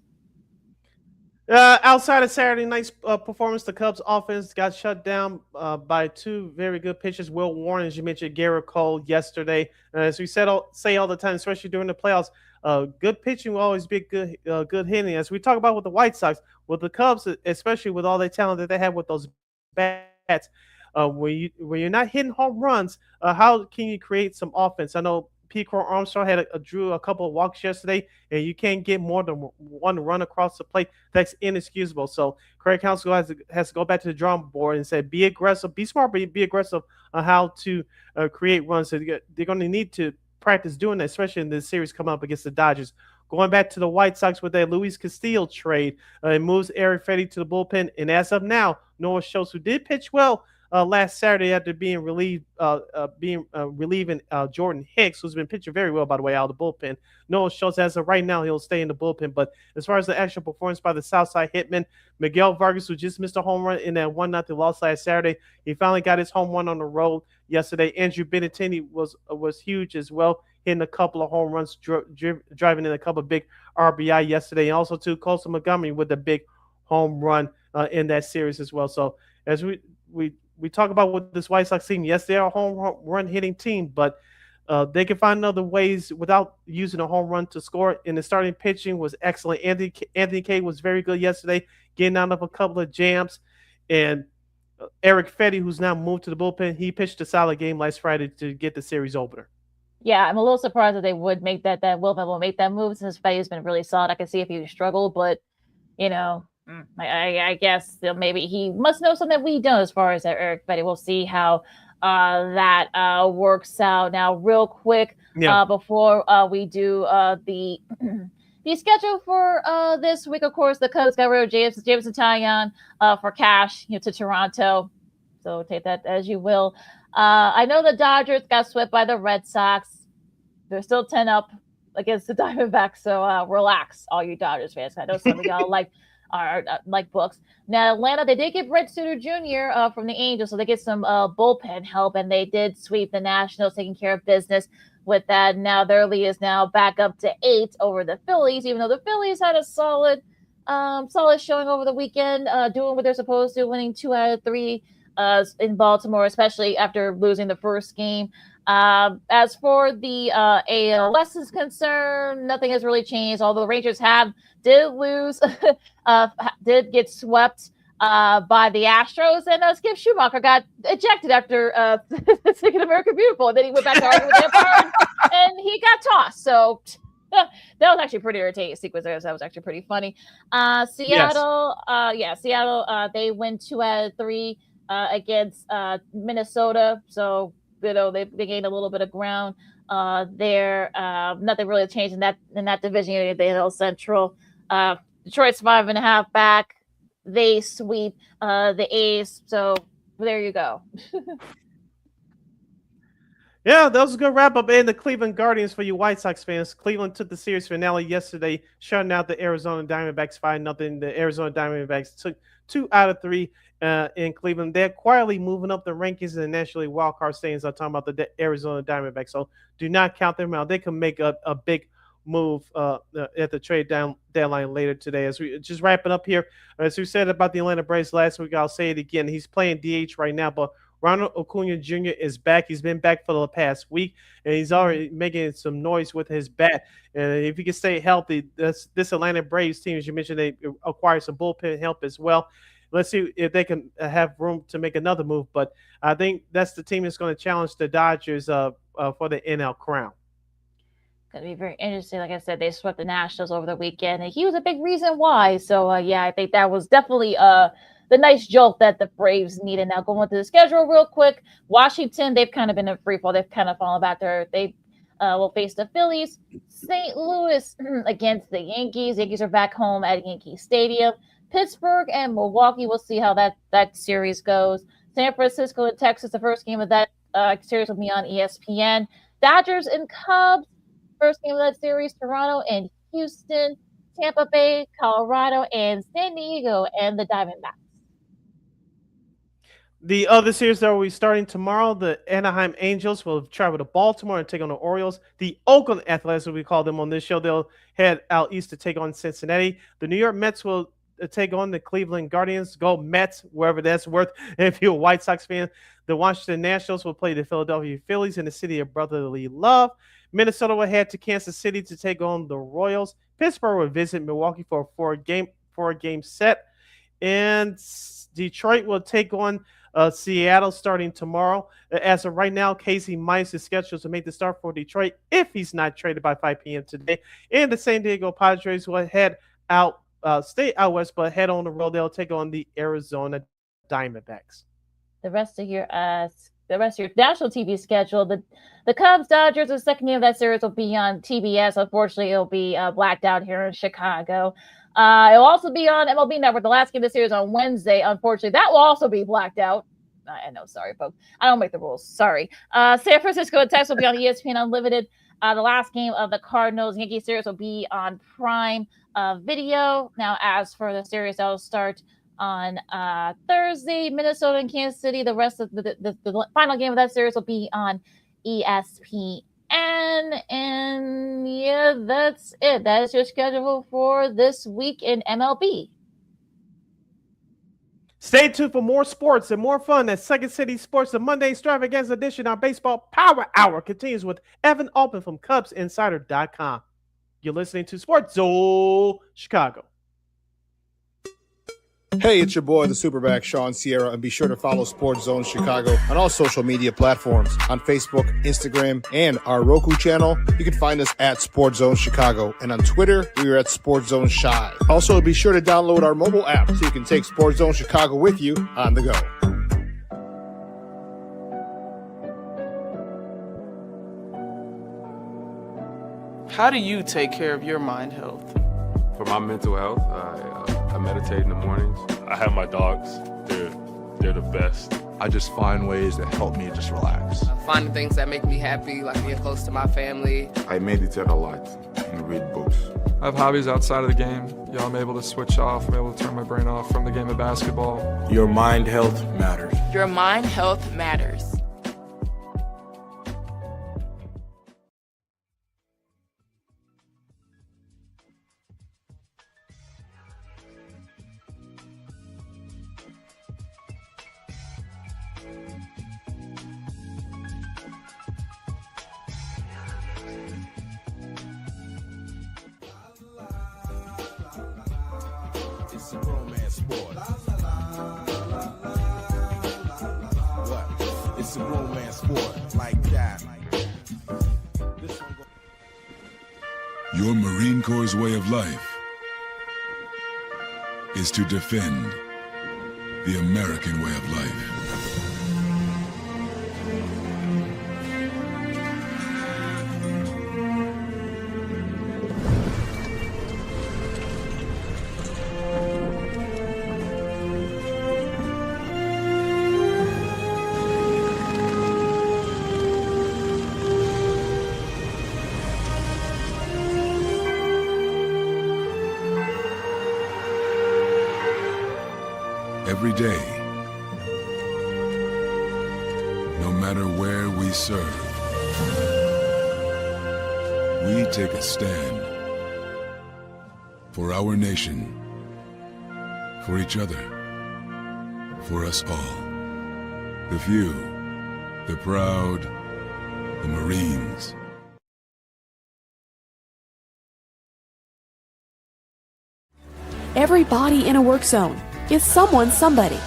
S1: Outside of Saturday night's performance, the Cubs offense got shut down by two very good pitchers. Will Warren, as you mentioned, Garrett Cole yesterday. As we say all the time, especially during the playoffs, good pitching will always be good hitting. As we talk about with the White Sox, with the Cubs, especially with all the talent that they have with those bats, when you're not hitting home runs, how can you create some offense? I know Pete Crow Armstrong drew a couple of walks yesterday, and you can't get more than one run across the plate. That's inexcusable. So Craig Counsell has to go back to the drawing board and say, be aggressive, be smart, but be aggressive on how to create runs. So they're going to need to practice doing that, especially in this series coming up against the Dodgers. Going back to the White Sox with that Luis Castillo trade, it moves Eric Fetty to the bullpen, and as of now, Noah Schultz, who did pitch well last Saturday after being relieving Jordan Hicks, who's been pitching very well, by the way, out of the bullpen. Noah Schultz, as of right now, he'll stay in the bullpen. But as far as the actual performance by the Southside hitman, Miguel Vargas, who just missed a home run in that 1-0 loss last Saturday, he finally got his home run on the road yesterday. Andrew Benintendi was huge as well, hitting a couple of home runs, driving in a couple of big RBI yesterday. And also, too, Colson Montgomery with a big home run in that series as well. So as we talk about with this White Sox team, yes, they're a home run hitting team, but they can find other ways without using a home run to score. And the starting pitching was excellent. Anthony Kay was very good yesterday, getting out of a couple of jams. And Eric Fetty, who's now moved to the bullpen, he pitched a solid game last Friday to get the series opener.
S7: Yeah, I'm a little surprised that they would make that Wilson will make that move, since Fetty's been really solid. I can see if he struggled, but I guess maybe he must know something that we don't as far as Eric Fetty. We'll see how that works out. Now, real quick, before we do the the schedule for this week, of course, the Cubs got rid of Jameson Taillon for cash to Toronto. So take that as you will. I know the Dodgers got swept by the Red Sox. They're still 10 up against the Diamondbacks, so relax, all you Dodgers fans. I know some of y'all like books. Now, Atlanta, they did get Brett Sutter Jr. From the Angels, so they get some bullpen help, and they did sweep the Nationals, taking care of business with that. Now their lead is now back up to 8 over the Phillies, even though the Phillies had a solid showing over the weekend, doing what they're supposed to, winning 2 out of 3 in Baltimore, especially after losing the first game. As for the AL West is concerned, nothing has really changed, although the Rangers did lose, did get swept by the Astros, and Skip Schumacher got ejected after singing American Beautiful, and then he went back to argue with Empire, and he got tossed. So that was actually pretty irritating sequence there. So that was actually pretty funny. Seattle, Seattle, they win 2 out of 3 against Minnesota. So they gained a little bit of ground there. Nothing really changed in that division. The NL Central. Detroit's 5.5 back. They sweep the A's. So there you go.
S1: Yeah, that was a good wrap up. And the Cleveland Guardians, for you White Sox fans, Cleveland took the series finale yesterday, shutting out the Arizona Diamondbacks 5-0. The Arizona Diamondbacks took 2 out of 3 in Cleveland. They're quietly moving up the rankings in the National League wildcard standings. I'm talking about the Arizona Diamondbacks. So do not count them out. They can make a big move at the trade deadline later today. As we just wrapping up here, as we said about the Atlanta Braves last week, I'll say it again. He's playing DH right now, but Ronald Acuna Jr. is back. He's been back for the past week, and he's already making some noise with his bat. And if he can stay healthy, this Atlanta Braves team, as you mentioned, they acquired some bullpen help as well. Let's see if they can have room to make another move. But I think that's the team that's going to challenge the Dodgers for the NL crown.
S7: Going to be very interesting. Like I said, they swept the Nationals over the weekend, and he was a big reason why. So, I think that was definitely the nice jolt that the Braves needed. Now, going to the schedule real quick, Washington, they've kind of been in free fall. They've kind of fallen back there. They will face the Phillies. St. Louis against the Yankees. Yankees are back home at Yankee Stadium. Pittsburgh and Milwaukee, we'll see how that series goes. San Francisco and Texas, the first game of that series will be on ESPN. Dodgers and Cubs, first game of that series, Toronto and Houston. Tampa Bay, Colorado, and San Diego, and the Diamondbacks.
S1: The other series that will be starting tomorrow, the Anaheim Angels will travel to Baltimore and take on the Orioles. The Oakland Athletics, as we call them on this show, they'll head out east to take on Cincinnati. The New York Mets will take on the Cleveland Guardians. Go Mets, wherever that's worth. If you're a White Sox fan, the Washington Nationals will play the Philadelphia Phillies in the city of brotherly love. Minnesota will head to Kansas City to take on the Royals. Pittsburgh will visit Milwaukee for a four-game set. And Detroit will take on Seattle starting tomorrow. As of right now, Casey Mize is scheduled to make the start for Detroit if he's not traded by 5 p.m. today. And the San Diego Padres will head out, stay out west, but head on the road. They'll take on the Arizona Diamondbacks.
S7: The rest of your national TV schedule, the Cubs Dodgers, the second game of that series will be on TBS. Unfortunately, it'll be blacked out here in Chicago. It'll also be on MLB Network. The last game of the series on Wednesday. Unfortunately, that will also be blacked out. I know, sorry, folks. I don't make the rules. Sorry. San Francisco and Texas will be on ESPN Unlimited. The last game of the Cardinals Yankee series will be on Prime Video. Now, as for the series that will start on Thursday, Minnesota and Kansas City, the rest of the final game of that series will be on ESPN. And yeah, that's it. That is your schedule for this week in MLB.
S1: Stay tuned for more sports and more fun at Second City Sports. The Monday Extravaganza edition, our baseball power hour, continues with Evan Altman from CubsInsider.com. You're listening to Sports Zone Chicago.
S8: Hey, it's your boy, the Superback, Sean Sierra, and be sure to follow Sports Zone Chicago on all social media platforms, on Facebook, Instagram, and our Roku channel. You can find us at Sports Zone Chicago, and on Twitter, we are at Sports Zone Shy. Also, be sure to download our mobile app so you can take Sports Zone Chicago with you on the go.
S12: How do you take care of your mind health?
S13: For my mental health, I meditate in the mornings.
S14: I have my dogs. They're the best.
S15: I just find ways that help me just relax.
S16: Finding things that make me happy, like being close to my family.
S17: I meditate a lot and read books.
S18: I have hobbies outside of the game. I'm able to switch off. I'm able to turn my brain off from the game of basketball.
S11: Your mind health matters.
S19: Your mind health matters.
S20: It's a romance sport. What? It's a romance sport like that.
S2: Your Marine Corps' way of life is to defend the American way of life. Every day, no matter where we serve, we take a stand for our nation, for each other, for us all. The few, the proud, the Marines.
S21: Every body in a work zone is someone's somebody.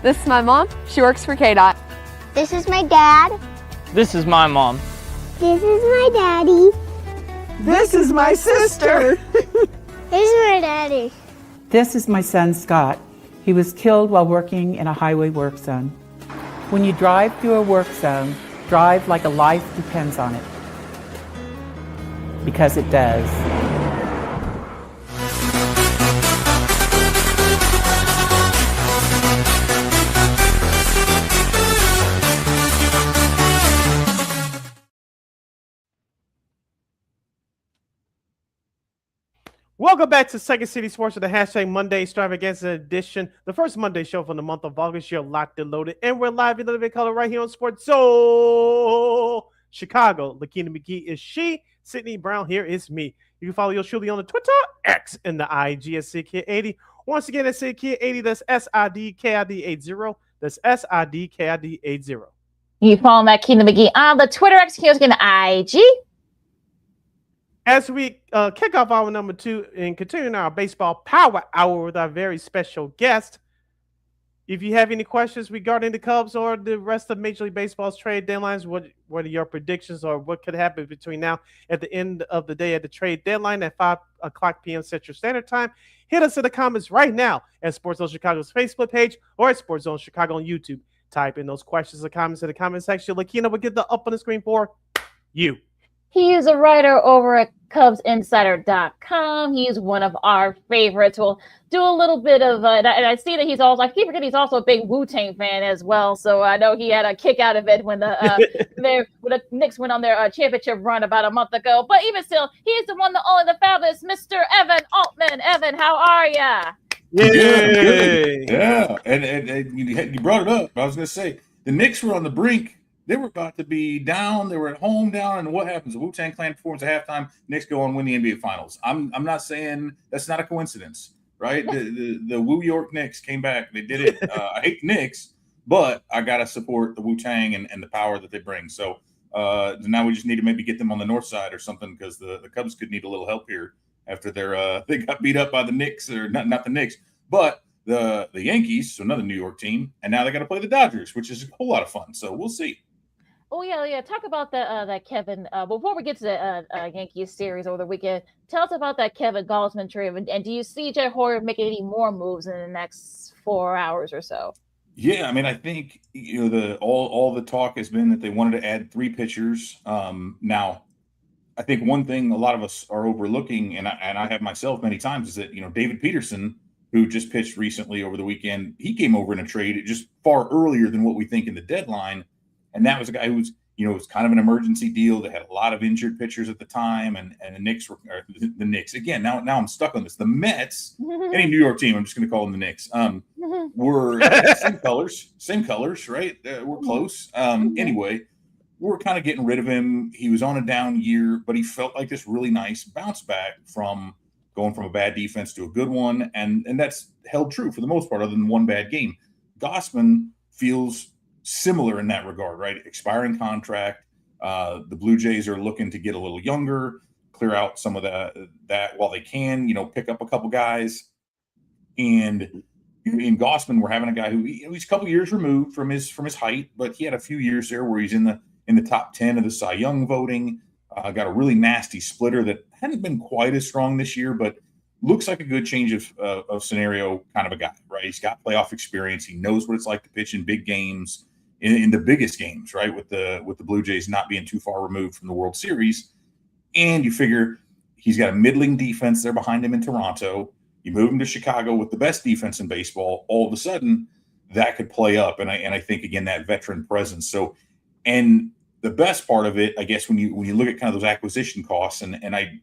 S22: This is my mom. She works for KDOT.
S23: This is my dad.
S24: This is my mom.
S23: This is my daddy.
S25: This is my sister.
S23: This is my daddy.
S26: This is my son, Scott. He was killed while working in a highway work zone. When you drive through a work zone, drive like a life depends on it. Because it does.
S1: Welcome back to Second City Sports with the hashtag Monday Extravaganza edition, the first Monday show for the month of August. You're locked and loaded, and we're live in living color right here on Sports Zone Chicago. LaKeena McGee is she. Sidney Brown here is me. You can follow yours truly on the Twitter, X, and the IG at SidKid80. Once again, that's SidKid80. That's SIDKID80. That's SIDKID80.
S7: You follow LaKeena McGee on the Twitter, X, and the IG.
S1: As we kick off hour number 2 and continuing our baseball power hour with our very special guest, if you have any questions regarding the Cubs or the rest of Major League Baseball's trade deadlines, what are your predictions or what could happen between now at the end of the day at the trade deadline at 5 o'clock p.m. Central Standard Time, hit us in the comments right now at Sports Zone Chicago's Facebook page or at Sports Zone Chicago on YouTube. Type in those questions or comments in the comment section. LaKeena will get the up on the screen for you.
S7: He is a writer over at CubsInsider.com. He's one of our favorites. We'll do a little bit of, and I see that I keep forgetting he's also a big Wu-Tang fan as well. So I know he had a kick out of it when the Knicks went on their championship run about a month ago. But even still, he's the one, the only, the fabulous Mr. Evan Altman. Evan, how are ya?
S3: Yeah. And you brought it up. I was going to say, the Knicks were on the brink. They were about to be down. They were at home down. And what happens? The Wu-Tang Clan performs at halftime. Knicks go on and win the NBA Finals. I'm not saying that's not a coincidence, right? The Wu York Knicks came back. They did it. I hate the Knicks, but I got to support the Wu-Tang and the power that they bring. So now we just need to maybe get them on the north side or something because the Cubs could need a little help here after they got beat up by the Knicks, or not the Knicks, but the Yankees, so another New York team. And now they got to play the Dodgers, which is a whole lot of fun. So we'll see.
S7: Oh, yeah. Talk about that Kevin. Before we get to the Yankees series over the weekend, tell us about that Kevin Gausman trade. And do you see Jay Hoyer making any more moves in the next 4 hours or so?
S3: Yeah, I mean, I think all the talk has been that they wanted to add 3 pitchers. Now, I think one thing a lot of us are overlooking, and I have myself many times, is that David Peterson, who just pitched recently over the weekend, he came over in a trade just far earlier than what we think in the deadline. And that was a guy who was, was kind of an emergency deal. They had a lot of injured pitchers at the time, and the Knicks the Knicks again. Now I'm stuck on this. The Mets, any New York team, I'm just going to call them the Knicks. Were same colors, right? We're close. Anyway, we're kind of getting rid of him. He was on a down year, but he felt like this really nice bounce back from going from a bad defense to a good one, and that's held true for the most part, other than one bad game. Gausman feels similar in that regard, right? Expiring contract. The Blue Jays are looking to get a little younger, clear out some of that while they can, pick up a couple guys. And in Gausman, we're having a guy who he's a couple years removed from his height, but he had a few years there where he's in the top 10 of the Cy Young voting. Got a really nasty splitter that hadn't been quite as strong this year, but looks like a good change of scenario kind of a guy, right? He's got playoff experience. He knows what it's like to pitch in big games. In the biggest games, right, with the Blue Jays not being too far removed from the World Series. And you figure he's got a middling defense there behind him in Toronto. You move him to Chicago with the best defense in baseball. All of a sudden, that could play up. And I think, again, that veteran presence. So, and the best part of it, I guess, when you look at kind of those acquisition costs, and I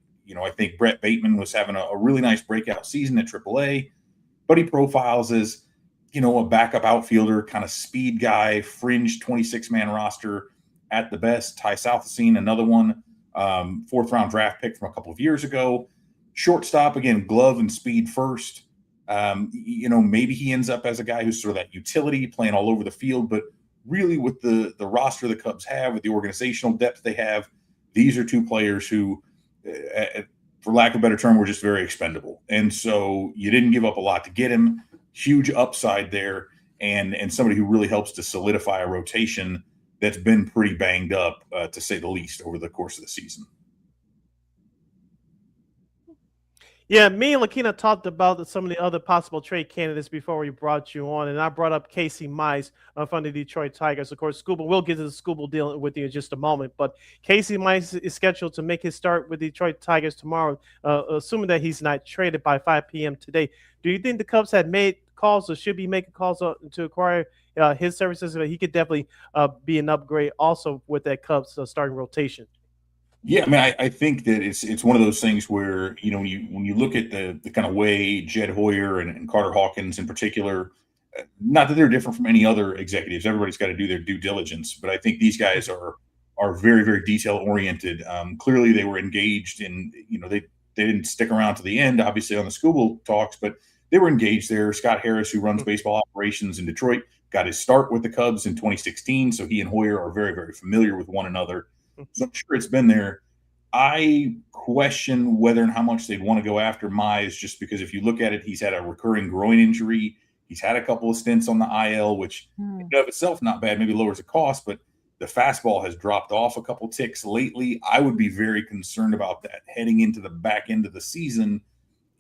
S3: think Brett Bateman was having a really nice breakout season at AAA, but he profiles as a backup outfielder, kind of speed guy, fringe 26-man roster at the best. Ty Southacene, another one, 4th-round draft pick from a couple of years ago. Shortstop, again, glove and speed first. Maybe he ends up as a guy who's sort of that utility, playing all over the field. But really, with the roster the Cubs have, with the organizational depth they have, these are 2 players who, for lack of a better term, were just very expendable. And so you didn't give up a lot to get him. Huge upside there, and somebody who really helps to solidify a rotation that's been pretty banged up, to say the least, over the course of the season.
S1: Yeah, me and LaKeena talked about some of the other possible trade candidates before we brought you on, and I brought up Casey Mize from the Detroit Tigers. Of course, Skubal, we'll get to the Skubal deal with you in just a moment, but Casey Mize is scheduled to make his start with the Detroit Tigers tomorrow, assuming that he's not traded by 5 p.m. today. Do you think the Cubs had made calls or should be making calls to acquire his services? He could definitely be an upgrade also with that Cubs starting rotation.
S3: Yeah, I mean, I think that it's one of those things where, when you look at the kind of way Jed Hoyer and Carter Hawkins in particular, not that they're different from any other executives. Everybody's got to do their due diligence, but I think these guys are very, very detail oriented. Clearly, they were engaged in, they didn't stick around to the end, obviously on the Skubal talks, but they were engaged there. Scott Harris, who runs baseball operations in Detroit, got his start with the Cubs in 2016, so he and Hoyer are very, very familiar with one another. So I'm sure it's been there. I question whether and how much they'd want to go after Mize, just because if you look at it, he's had a recurring groin injury. He's had a couple of stints on the IL, which in and of itself not bad, maybe lowers the cost, but the fastball has dropped off a couple ticks lately. I would be very concerned about that heading into the back end of the season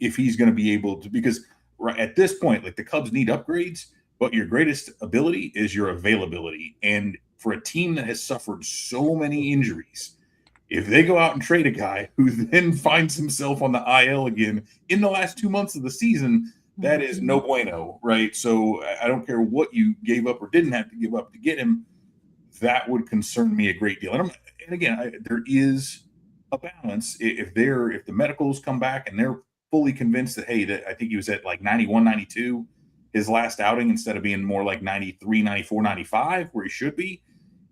S3: if he's going to be able to, because at this point, like, the Cubs need upgrades, but your greatest ability is your availability. And for a team that has suffered so many injuries, if they go out and trade a guy who then finds himself on the IL again in the last 2 months of the season, that is no bueno, right? So I don't care what you gave up or didn't have to give up to get him. That would concern me a great deal. And again, there is a balance. If the medicals come back and they're fully convinced that, hey, that I think he was at like 91, 92 his last outing instead of being more like 93, 94, 95 where he should be.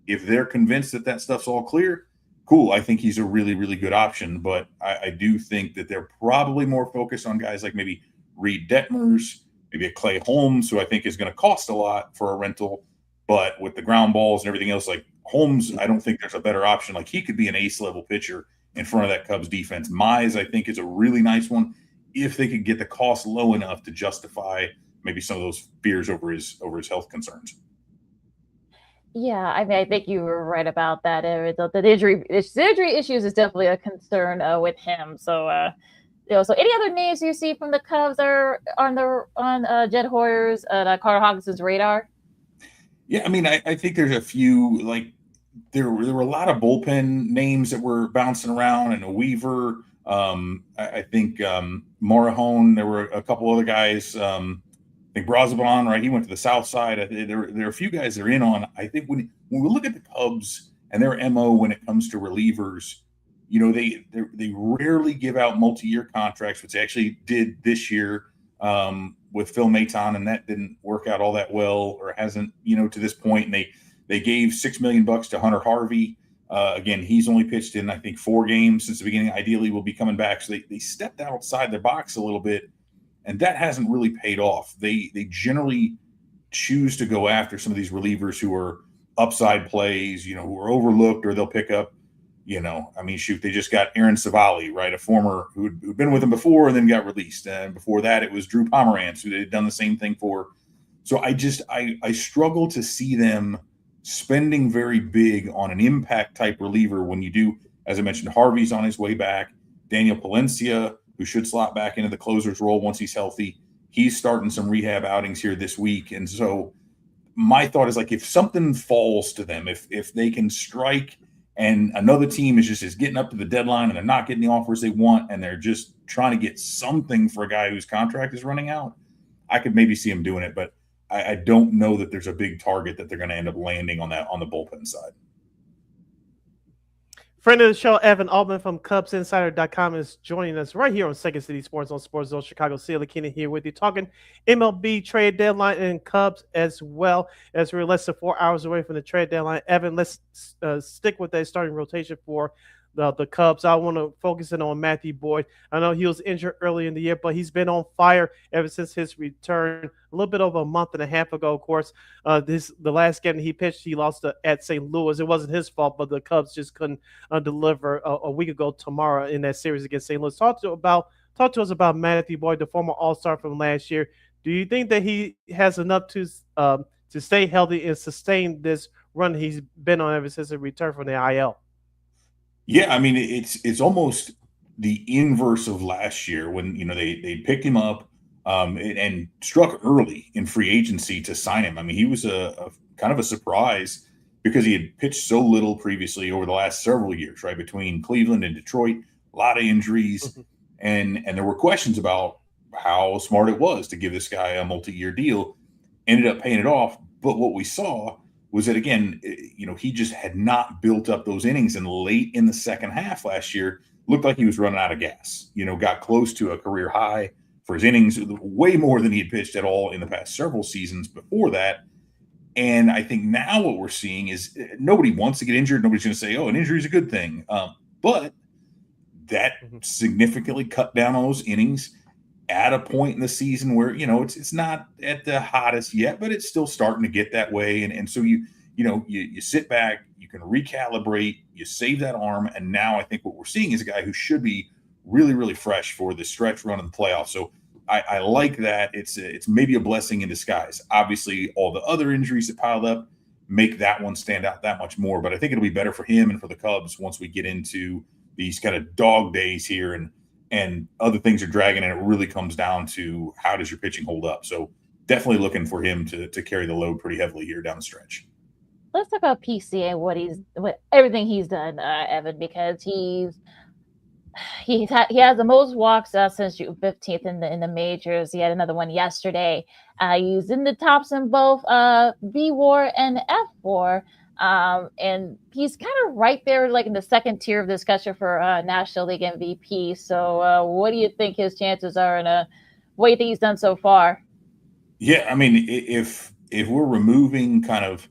S3: If they're convinced that that stuff's all clear, cool. I think he's a really, really good option. But I do think that they're probably more focused on guys like maybe Reed Detmers, maybe a Clay Holmes, who I think is going to cost a lot for a rental. But with the ground balls and everything else, like Holmes, I don't think there's a better option. Like, he could be an ace level pitcher in front of that Cubs defense. Mize, I think, is a really nice one if they could get the cost low enough to justify maybe some of those fears over his health concerns.
S7: Yeah, I mean, I think you were right about that. The injury issues is definitely a concern with him. So, so any other names you see from the Cubs are on Jed Hoyer's, Carter Hawkins' radar?
S3: Yeah, I mean, I think there's a few, like, there were a lot of bullpen names that were bouncing around, and a Weaver. I think Morahone. There were a couple other guys. I think Brazaban, right? He went to the South Side. There are a few guys that are in on. I think when we look at the Cubs and their MO when it comes to relievers, they rarely give out multi-year contracts, which they actually did this year with Phil Maton, and that didn't work out all that well, or hasn't, to this point. And they gave $6 million to Hunter Harvey. Again, he's only pitched in, I think, 4 games since the beginning. Ideally, will be coming back. So they stepped outside their box a little bit, and that hasn't really paid off. They generally choose to go after some of these relievers who are upside plays, who are overlooked, or they'll pick up, they just got Aaron Savali, right? A former who'd been with them before and then got released. And before that, it was Drew Pomerantz, who they'd done the same thing for. So I struggle to see them spending very big on an impact type reliever when you do, as I mentioned, Harvey's on his way back. Daniel Palencia, who should slot back into the closer's role once he's healthy, he's starting some rehab outings here this week. And so my thought is, like, if something falls to them, if they can strike and another team is getting up to the deadline and they're not getting the offers they want and they're just trying to get something for a guy whose contract is running out, I could maybe see him doing it. But I don't know that there's a big target that they're going to end up landing on the bullpen side.
S1: Friend of the show, Evan Altman from CubsInsider.com is joining us right here on Second City Sports on Sports Zone Chicago. LaKeena here with you, talking MLB trade deadline and Cubs as well, as we're less than 4 hours away from the trade deadline. Evan, let's stick with that starting rotation for the Cubs. I want to focus in on Matthew Boyd. I know he was injured early in the year, but he's been on fire ever since his return a little bit over a month and a half ago. Of course, the last game he pitched, he lost at St. Louis. It wasn't his fault, but the Cubs just couldn't deliver a week ago tomorrow in that series against St. Louis. Talk to us about Matthew Boyd, the former All-Star from last year. Do you think that he has enough to stay healthy and sustain this run he's been on ever since his return from the IL?
S3: Yeah, I mean, it's almost the inverse of last year when they picked him up and struck early in free agency to sign him. I mean, he was a kind of a surprise because he had pitched so little previously over the last several years, right? Between Cleveland and Detroit, a lot of injuries, and there were questions about how smart it was to give this guy a multi-year deal. Ended up paying it off, but what we saw was that, again, he just had not built up those innings, and late in the second half last year, looked like he was running out of gas. Got close to a career high for his innings, way more than he had pitched at all in the past several seasons before that. And I think now what we're seeing is nobody wants to get injured. Nobody's going to say, oh, an injury is a good thing. But that significantly cut down on those innings at a point in the season where, it's not at the hottest yet, but it's still starting to get that way. And so you sit back, you can recalibrate, you save that arm. And now I think what we're seeing is a guy who should be really, really fresh for the stretch run of the playoffs. So I like that. It's maybe a blessing in disguise. Obviously, all the other injuries that piled up make that one stand out that much more. But I think it'll be better for him and for the Cubs once we get into these kind of dog days here and other things are dragging, and it really comes down to how does your pitching hold up. So definitely looking for him to carry the load pretty heavily here down the stretch.
S7: Let's talk about PCA and what everything he's done, Evan, because he has the most walks since June 15th in the majors. He had another one yesterday. He's in the tops in both B-WAR and F-WAR. And he's kind of right there, like in the second tier of discussion for National League MVP. So what do you think his chances are, and what do you think he's done so far?
S3: Yeah, I mean, if we're removing kind of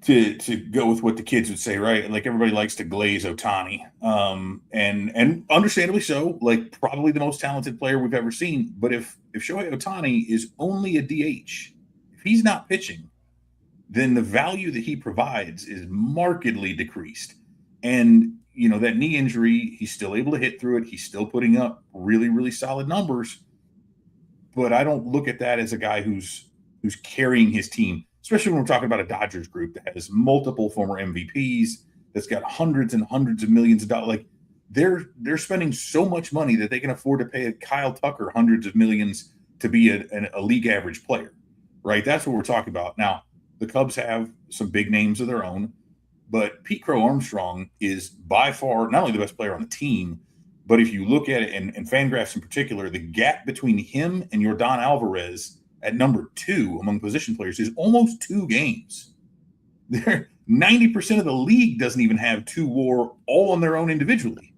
S3: to go with what the kids would say, right? Like everybody likes to glaze Ohtani, and understandably so. Like probably the most talented player we've ever seen. But if Shohei Ohtani is only a DH, if he's not pitching, then the value that he provides is markedly decreased. And that knee injury, he's still able to hit through it. He's still putting up really, really solid numbers. But I don't look at that as a guy who's carrying his team, especially when we're talking about a Dodgers group that has multiple former MVPs, that's got hundreds and hundreds of millions of dollars. Like they're spending so much money that they can afford to pay Kyle Tucker hundreds of millions to be a league average player, right? That's what we're talking about. Now, the Cubs have some big names of their own, but Pete Crow Armstrong is by far not only the best player on the team, but if you look at it, and Fangraphs in particular, the gap between him and Yordan Alvarez at number 2 among position players is almost 2 games. 90% of the league doesn't even have 2 WAR all on their own individually.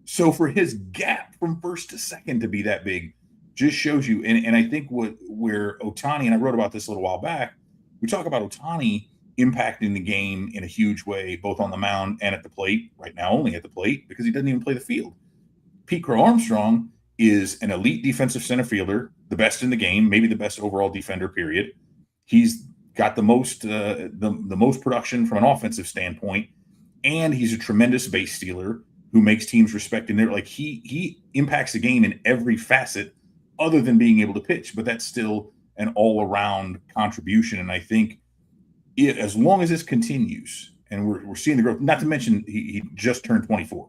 S3: So for his gap from first to second to be that big just shows you. And I think where Ohtani, and I wrote about this a little while back, we talk about Ohtani impacting the game in a huge way, both on the mound and at the plate. Right now, only at the plate because he doesn't even play the field. Pete Crow Armstrong is an elite defensive center fielder, the best in the game, maybe the best overall defender, period. He's got the most production from an offensive standpoint, and he's a tremendous base stealer who makes teams respect him. Like he impacts the game in every facet other than being able to pitch, but that's still an all-around contribution. And I think as long as this continues, and we're seeing the growth, not to mention he just turned 24.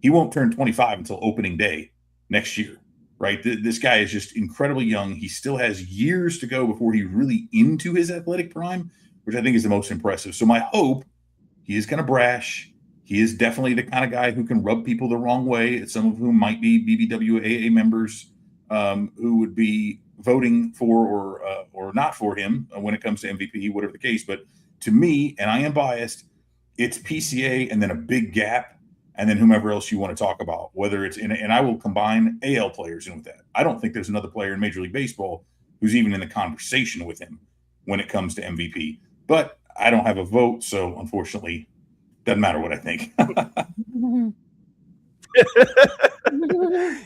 S3: He won't turn 25 until opening day next year, right? This guy is just incredibly young. He still has years to go before he's really into his athletic prime, which I think is the most impressive. So my hope, he is kind of brash. He is definitely the kind of guy who can rub people the wrong way, some of whom might be BBWAA members who would be voting for or not for him when it comes to MVP, whatever the case. But to me, and I am biased, it's PCA and then a big gap, and then whomever else you want to talk about, whether it's and I will combine AL players in with that. I don't think there's another player in Major League Baseball who's even in the conversation with him when it comes to MVP. But I don't have a vote, so unfortunately, doesn't matter what I think.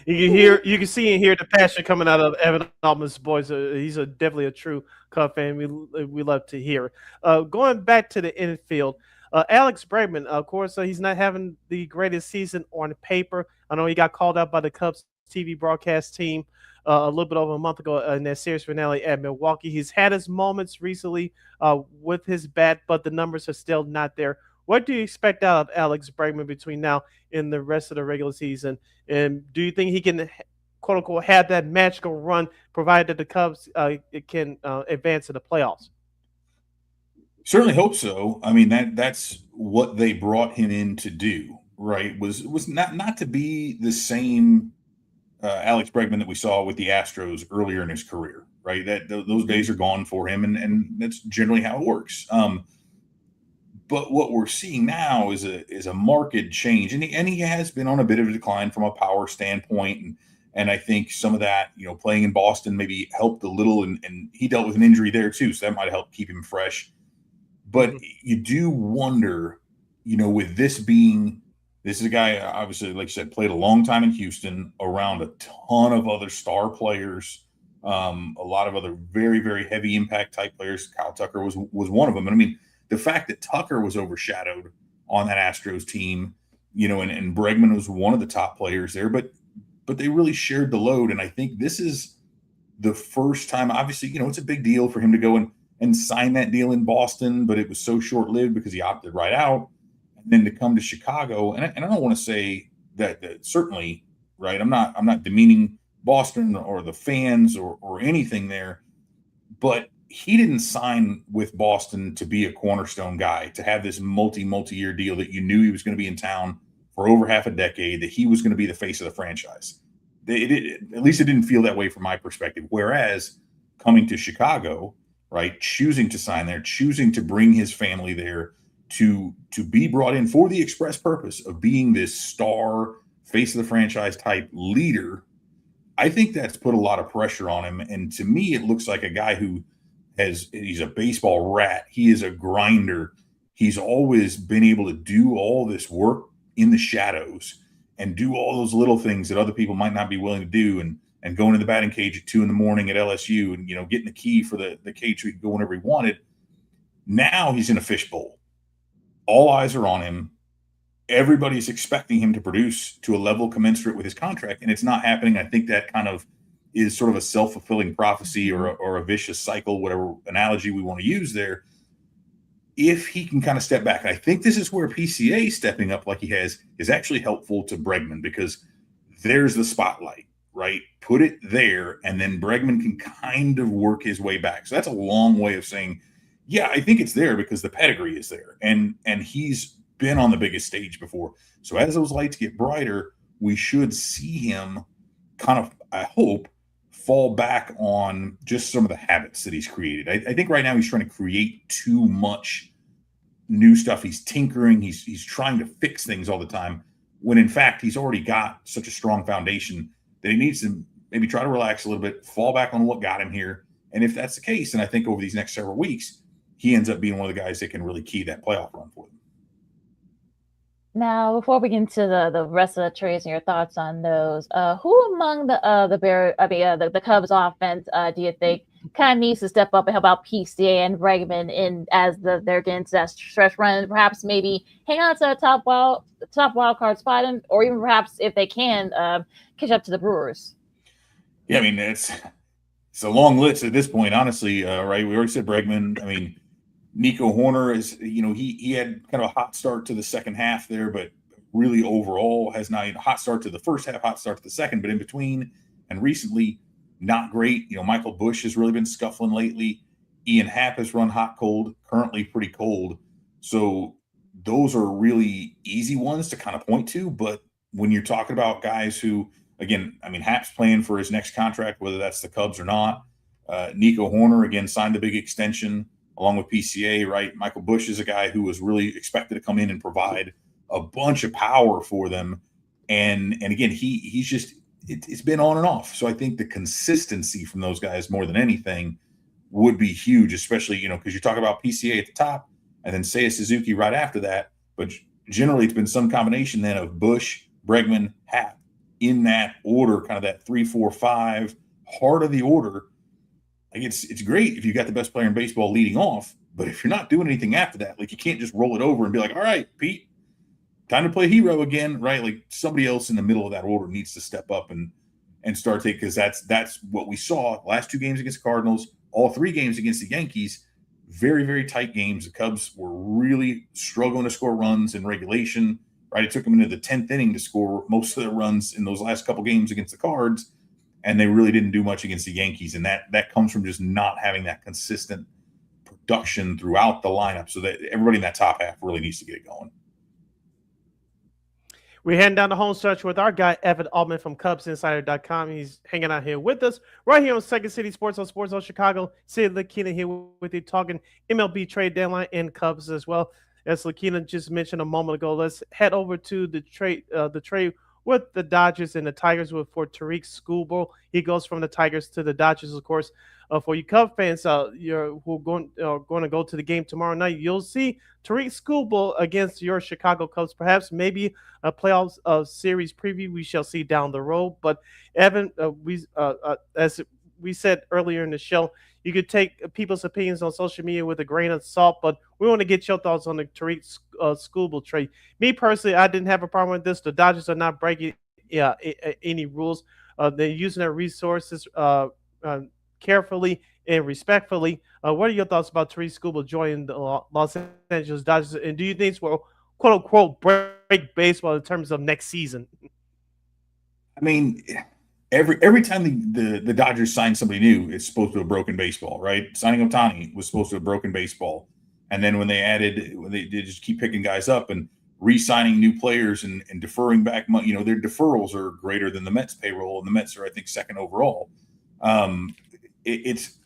S1: You can see and hear the passion coming out of Evan Altman's voice. He's definitely a true Cub fan. We love to hear. Going back to the infield. Alex Bregman, of course, he's not having the greatest season on paper. I know he got called out by the Cubs TV broadcast team a little bit over a month ago in that series finale at Milwaukee. He's had his moments recently with his bat, but the numbers are still not there. What do you expect out of Alex Bregman between now and the rest of the regular season? And do you think he can, quote unquote, have that magical run provided that the Cubs can advance to the playoffs?
S3: Certainly hope so. I mean, that's what they brought him in to do, right? Was not to be the same Alex Bregman that we saw with the Astros earlier in his career, right? Those days are gone for him, and that's generally how it works. But what we're seeing now is a marked change, and he has been on a bit of a decline from a power standpoint, and I think some of that, playing in Boston maybe helped a little, and he dealt with an injury there too, so that might help keep him fresh. But you do wonder, with this is a guy, obviously, like you said, played a long time in Houston around a ton of other star players, a lot of other very, very heavy impact type players. Kyle Tucker was one of them. And I mean, the fact that Tucker was overshadowed on that Astros team, and Bregman was one of the top players there, but they really shared the load. And I think this is the first time, obviously, it's a big deal for him to go and sign that deal in Boston, but it was so short-lived because he opted right out. And then to come to Chicago, and I don't want to say that certainly, right, I'm not demeaning Boston or the fans or anything there, but he didn't sign with Boston to be a cornerstone guy, to have this multi-year deal that you knew he was going to be in town for over half a decade, that he was going to be the face of the franchise. At least it didn't feel that way from my perspective. Whereas coming to Chicago, right, choosing to sign there, choosing to bring his family there, to be brought in for the express purpose of being this star face of the franchise type leader, I think that's put a lot of pressure on him. And to me, it looks like a guy who he's a baseball rat. He is a grinder. He's always been able to do all this work in the shadows and do all those little things that other people might not be willing to do, and going to the batting cage at 2 a.m. at LSU, and getting the key for the cage so he could go whenever he wanted. Now he's in a fishbowl. All eyes are on him. Everybody's expecting him to produce to a level commensurate with his contract, and it's not happening. I think that kind of is sort of a self-fulfilling prophecy or a vicious cycle, whatever analogy we want to use there. If he can kind of step back, and I think this is where PCA stepping up like he has is actually helpful to Bregman, because there's the spotlight, right? Put it there, and then Bregman can kind of work his way back. So that's a long way of saying, yeah, I think it's there because the pedigree is there, and he's been on the biggest stage before. So as those lights get brighter, we should see him kind of, I hope, fall back on just some of the habits that he's created. I think right now he's trying to create too much new stuff. He's tinkering. He's trying to fix things all the time, when in fact he's already got such a strong foundation that he needs to maybe try to relax a little bit, fall back on what got him here. And if that's the case, then I think over these next several weeks, he ends up being one of the guys that can really key that playoff run for them.
S7: Now, before we get into the rest of the trades and your thoughts on those, who among the Cubs offense do you think kind of needs to step up and help out PCA and Bregman as they're getting to that stretch run? Perhaps maybe hang on to a top wild card spot, or even perhaps if they can catch up to the Brewers.
S3: Yeah, I mean it's a long list at this point, honestly. Right? We already said Bregman. I mean, Nico Horner is, he had kind of a hot start to the second half there, but really overall has not a hot start to the first half, hot start to the second, but in between and recently, not great. Michael Busch has really been scuffling lately. Ian Happ has run hot, cold, currently pretty cold. So those are really easy ones to kind of point to. But when you're talking about guys who, again, I mean, Happ's playing for his next contract, whether that's the Cubs or not. Nico Horner, again, signed a big extension along with PCA, right? Michael Busch is a guy who was really expected to come in and provide a bunch of power for them. And again, he's just, it's been on and off. So I think the consistency from those guys more than anything would be huge, especially, because you talk about PCA at the top and then Seiya Suzuki right after that. But generally it's been some combination then of Busch, Bregman, Happ in that order, kind of that 3, 4, 5 heart of the order. Like it's great if you got the best player in baseball leading off, but if you're not doing anything after that, like you can't just roll it over and be like, all right, Pete, time to play hero again, right? Like somebody else in the middle of that order needs to step up and start taking, because that's what we saw last 2 games against the Cardinals, all 3 games against the Yankees, very, very tight games. The Cubs were really struggling to score runs in regulation, right? It took them into the 10th inning to score most of their runs in those last couple games against the Cards. And they really didn't do much against the Yankees. And that comes from just not having that consistent production throughout the lineup. So that everybody in that top half really needs to get it going.
S1: We're heading down the home stretch with our guy, Evan Altman from CubsInsider.com. He's hanging out here with us right here on Second City Sports on Sports Zone Chicago. Sid LaKeena here with you talking MLB trade deadline and Cubs as well. As LaKeena just mentioned a moment ago, let's head over to the trade with the Dodgers and the Tigers for Tariq Skubal. He goes from the Tigers to the Dodgers, of course. For you Cub fans who are going to go to the game tomorrow night, you'll see Tariq Skubal against your Chicago Cubs. Perhaps maybe a playoffs series preview we shall see down the road. But Evan, as we said earlier in the show, you could take people's opinions on social media with a grain of salt, but we want to get your thoughts on the Tariq Skubal trade. Me personally, I didn't have a problem with this. The Dodgers are not breaking any rules. They're using their resources carefully and respectfully. What are your thoughts about Tariq Skubal joining the Los Angeles Dodgers? And do you think this will, quote unquote, break baseball in terms of next season?
S3: I mean, every time the Dodgers sign somebody new, it's supposed to have broken baseball, right? Signing Ohtani was supposed to have broken baseball. And then when they just keep picking guys up and re-signing new players and deferring back money, their deferrals are greater than the Mets payroll, and the Mets are, I think, second overall. It's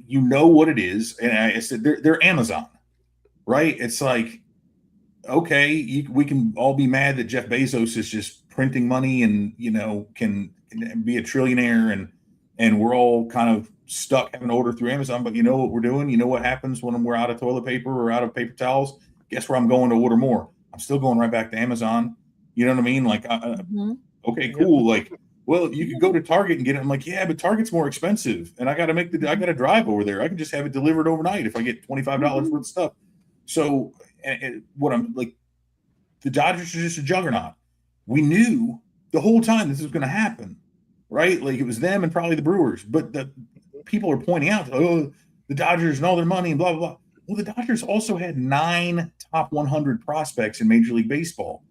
S3: what it is, and I said they're Amazon, right? It's like, okay, we can all be mad that Jeff Bezos is just printing money and can be a trillionaire, and we're all kind of stuck having to order through Amazon. But you know what we're doing? You know what happens when we're out of toilet paper or out of paper towels? Guess where I'm going to order more? I'm still going right back to Amazon. You know what I mean? Like, okay, cool. Like, well, you could go to Target and get it. I'm like, yeah, but Target's more expensive, and I got to drive over there. I can just have it delivered overnight if I get $25 worth of stuff. So, what I'm like, the Dodgers are just a juggernaut. We knew the whole time this was going to happen, right? Like, it was them and probably the Brewers, but the people are pointing out, the Dodgers and all their money and blah, blah, blah. Well, the Dodgers also had 9 top 100 prospects in Major League Baseball,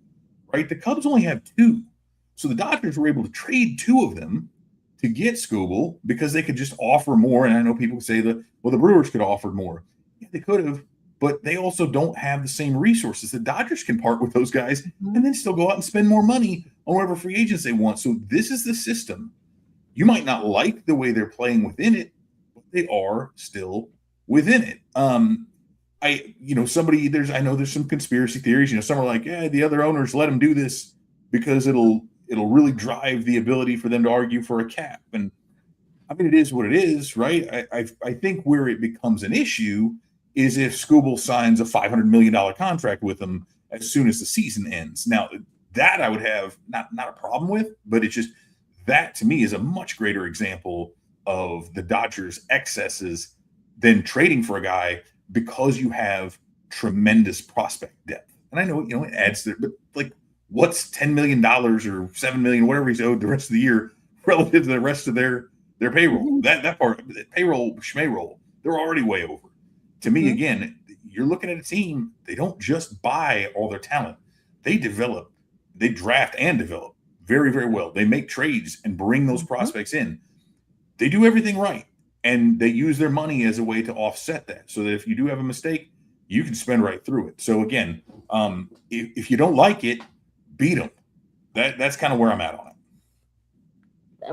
S3: right? The Cubs only have 2. So the Dodgers were able to trade 2 of them to get Skubal because they could just offer more. And I know people say the Brewers could have offered more. Yeah, they could have, but they also don't have the same resources. The Dodgers can part with those guys and then still go out and spend more money on whatever free agents they want. So this is the system. You might not like the way they're playing within it, but they are still within it. I know there's some conspiracy theories. Some are like, yeah, the other owners let them do this because it'll really drive the ability for them to argue for a cap. And I mean, it is what it is, right? I think where it becomes an issue is if Skubal signs a $500 million contract with them as soon as the season ends. Now, that I would have not a problem with, but it's just that to me is a much greater example of the Dodgers' excesses than trading for a guy because you have tremendous prospect depth. And I know, it adds there, but like, what's $10 million or $7 million, whatever he's owed the rest of the year relative to the rest of their payroll? That part, payroll, schmayroll, they're already way over. To me, again, you're looking at a team, they don't just buy all their talent. They draft and develop very, very well. They make trades and bring those prospects in. They do everything right. And they use their money as a way to offset that so that if you do have a mistake, you can spend right through it. So again, if you don't like it, beat them. That's kind of where I'm at on it.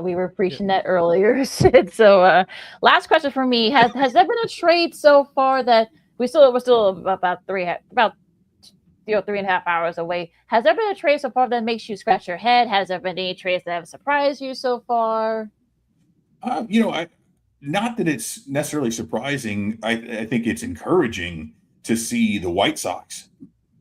S7: We were preaching that earlier, Sid. So last question for me. Has there been a trade so far that we're still about 3.5 hours away? Has there been a trade so far that makes you scratch your head? Has there been any trades that have surprised you so far?
S3: Not that it's necessarily surprising. I think it's encouraging to see the White Sox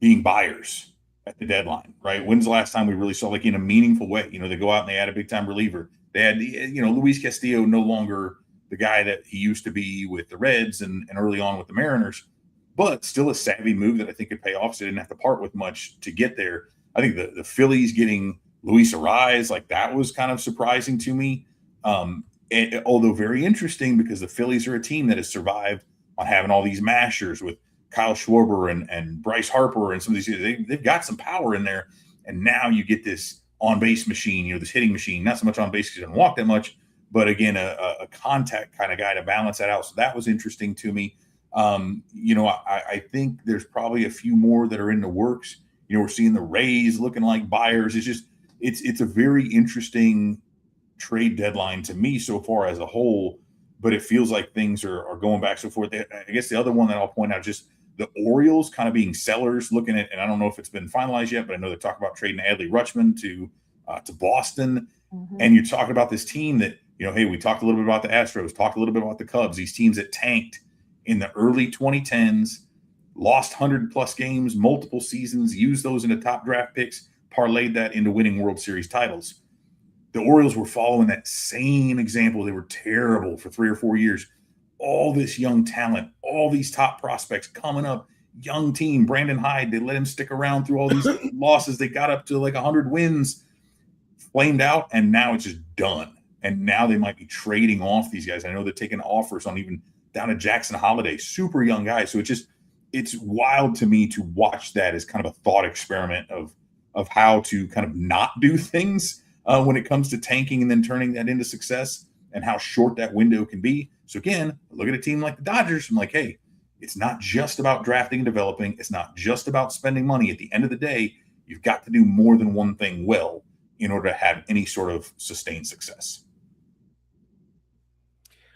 S3: being buyers at the deadline, right? When's the last time we really saw, like, in a meaningful way? They go out and they add a big time reliever. They had, Luis Castillo, no longer the guy that he used to be with the Reds and early on with the Mariners, but still a savvy move that I think could pay off. So they didn't have to part with much to get there. I think the Phillies getting Luis Arraez, like, that was kind of surprising to me. Although very interesting because the Phillies are a team that has survived on having all these mashers with Kyle Schwarber and Bryce Harper and some of these. They've got some power in there, and now you get this on-base machine, this hitting machine. Not so much on base because he doesn't walk that much, but again, a contact kind of guy to balance that out. So that was interesting to me. I think there's probably a few more that are in the works. we're seeing the Rays looking like buyers. It's a very interesting trade deadline to me so far as a whole, but it feels like things are going back so forth. I guess the other one that I'll point out, just the Orioles kind of being sellers, looking at, and I don't know if it's been finalized yet, but I know they're talking about trading Adley Rutschman to Boston. Mm-hmm. And you're talking about this team that, hey, we talked a little bit about the Astros, talked a little bit about the Cubs, these teams that tanked in the early 2010s, lost 100-plus games, multiple seasons, used those into top draft picks, parlayed that into winning World Series titles. The Orioles were following that same example. They were terrible for 3 or 4 years. All this young talent, all these top prospects coming up, young team, Brandon Hyde, they let him stick around through all these losses. They got up to like 100 wins, flamed out, and now it's just done. And now they might be trading off these guys. I know they're taking offers on even down to Jackson Holiday, super young guy. So it's wild to me to watch that as kind of a thought experiment of how to kind of not do things when it comes to tanking and then turning that into success, and how short that window can be. So again, look at a team like the Dodgers. I'm like, hey, it's not just about drafting and developing. It's not just about spending money. At the end of the day, you've got to do more than one thing well in order to have any sort of sustained success.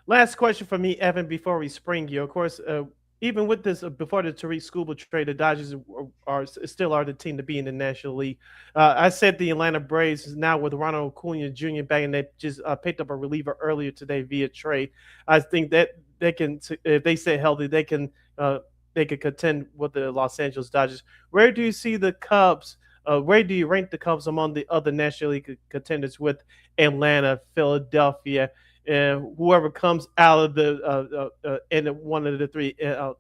S1: Last question for me, Evan, before we spring you. Of course, even with this, before the Tariq Skubal trade, the Dodgers still are the team to be in the National League. I said the Atlanta Braves now with Ronald Acuna Jr. back, and they just picked up a reliever earlier today via trade. I think that they can, if they stay healthy, they can contend with the Los Angeles Dodgers. Where do you see the Cubs? Where do you rank the Cubs among the other National League contenders with Atlanta, Philadelphia, and whoever comes out of the in one of the three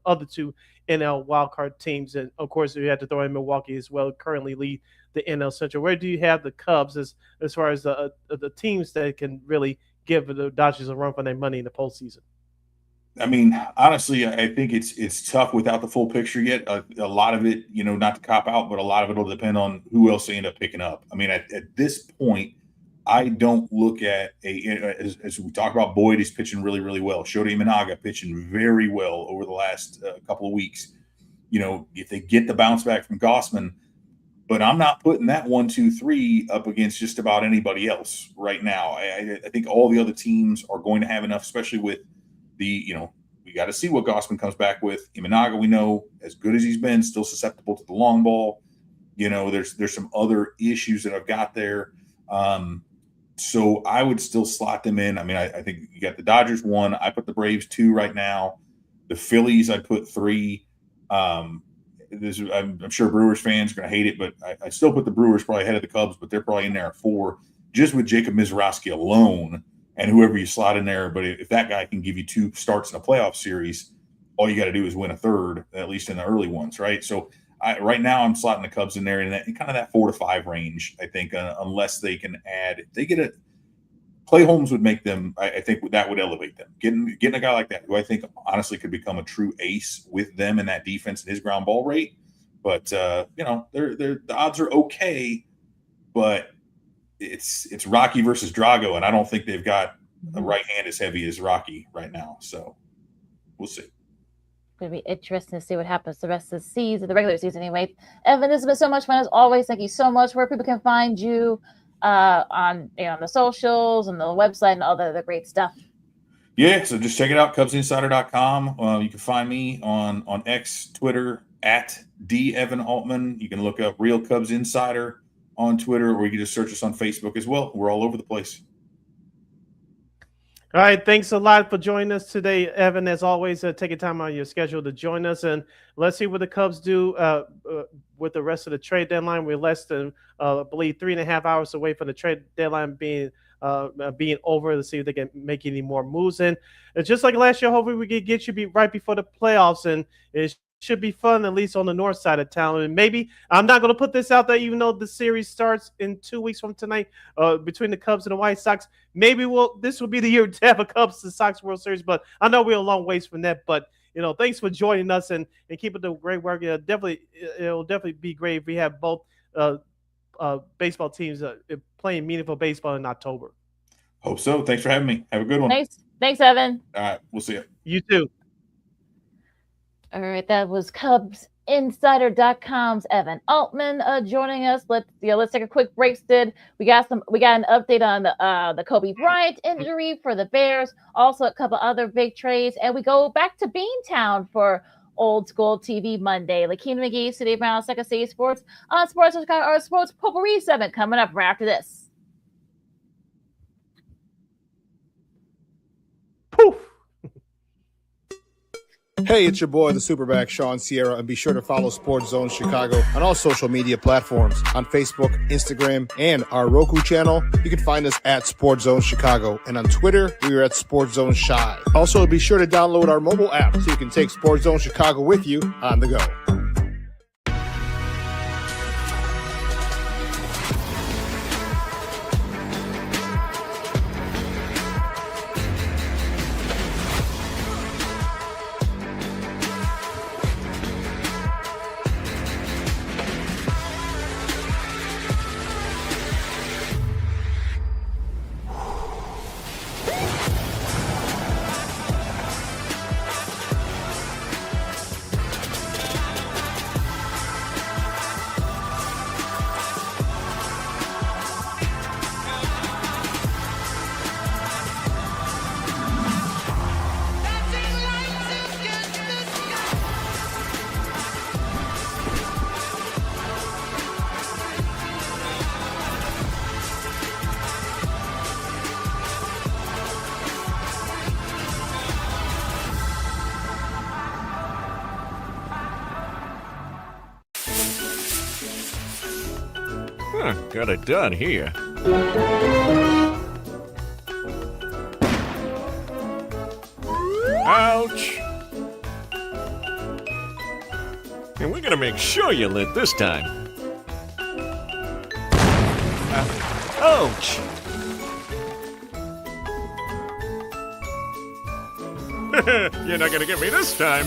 S1: other two NL wildcard teams? And of course, we have to throw in Milwaukee as well, currently lead the NL Central. Where do you have the Cubs as far as the teams that can really give the Dodgers a run for their money in the postseason?
S3: I mean, honestly, I think it's tough without the full picture yet. A lot of it, not to cop out, but a lot of it will depend on who else they end up picking up. I mean, at this point, I don't look at as we talk about Boyd, he's pitching really, really well. Shota Imanaga pitching very well over the last couple of weeks. If they get the bounce back from Gausman, but I'm not putting that 1, 2, 3 up against just about anybody else right now. I think all the other teams are going to have enough, especially with we got to see what Gausman comes back with. Imanaga, we know, as good as he's been, still susceptible to the long ball. There's some other issues that I've got there. So I would still slot them in. I mean, I think you got the Dodgers 1. I put the Braves 2 right now. The Phillies, I'd put 3. I'm sure Brewers fans are going to hate it, but I still put the Brewers probably ahead of the Cubs, but they're probably in there at 4, just with Jacob Mizrachi alone and whoever you slot in there. But if that guy can give you 2 starts in a playoff series, all you got to do is win a third, at least in the early ones, right? So right now I'm slotting the Cubs in there in kind of that 4 to 5 range, I think, unless they can add. If they get Clay Holmes would make them, I think that would elevate them. Getting a guy like that, who I think honestly could become a true ace with them in that defense and his ground ball rate. But the odds are okay, but it's Rocky versus Drago, and I don't think they've got a right hand as heavy as Rocky right now. So we'll see.
S7: Going to be interesting to see what happens the rest of the season, the regular season anyway. Evan, this has been so much fun as always. Thank you so much. Where people can find you on the socials and the website and all the great stuff.
S3: Yeah, so just check it out, CubsInsider.com. You can find me on X, Twitter at @DEvanAltman. You can look up Real Cubs Insider on Twitter, or you can just search us on Facebook as well. We're all over the place.
S1: All right, thanks a lot for joining us today, Evan. As always, taking time out of your schedule to join us, and let's see what the Cubs do with the rest of the trade deadline. We're less than, I believe, 3.5 hours away from the trade deadline being over, to see if they can make any more moves. And just like last year, hopefully we can get you right before the playoffs, and it should be fun, at least on the north side of town. And maybe, I'm not going to put this out there, even though the series starts in 2 weeks from tonight between the Cubs and the White Sox. Maybe this will be the year to have a Cubs and Sox World Series, but I know we're a long ways from that. But thanks for joining us and keep up the great work. It'll definitely be great if we have both baseball teams playing meaningful baseball in October.
S3: Hope so. Thanks for having me. Have a good one.
S7: Thanks, Evan.
S3: All right, we'll see you.
S1: You too.
S7: All right, that was Cubs Insider.com's Evan Altman joining us. Let's take a quick break. We got an update on the Kobe Bryant injury for the Bears, also a couple other big trades, and we go back to Beantown for Old School TV Monday. LaKeena McGee, City Brown, Second City Sports on Sports Chicago, our Sports Potpourri segment coming up right after this.
S1: Poof.
S8: Hey, it's your boy, the Superback, Sean Sierra, and be sure to follow Sports Zone Chicago on all social media platforms on Facebook, Instagram, and our Roku channel. You can find us at Sports Zone Chicago, and on Twitter, we are at Sports Zone Shy. Also, be sure to download our mobile app so you can take Sports Zone Chicago with you on the go.
S4: Got it done here. Ouch! And we're gonna make sure you lit this time. Ouch! You're not gonna get me this time.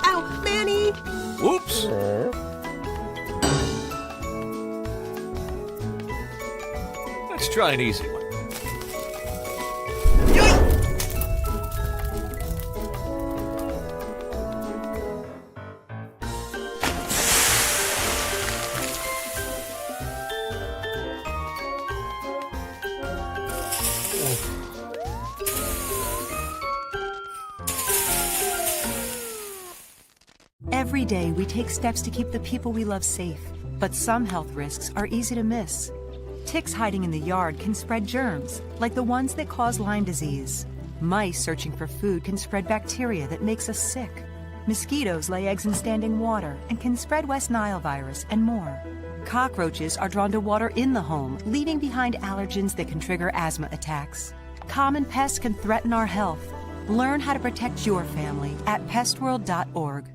S25: Ow, Manny!
S4: Whoops! Let's try an easy one.
S5: Every day, we take steps to keep the people we love safe, but some health risks are easy to miss. Ticks hiding in the yard can spread germs, like the ones that cause Lyme disease. Mice searching for food can spread bacteria that makes us sick. Mosquitoes lay eggs in standing water and can spread West Nile virus and more. Cockroaches are drawn to water in the home, leaving behind allergens that can trigger asthma attacks. Common pests can threaten our health. Learn how to protect your family at pestworld.org.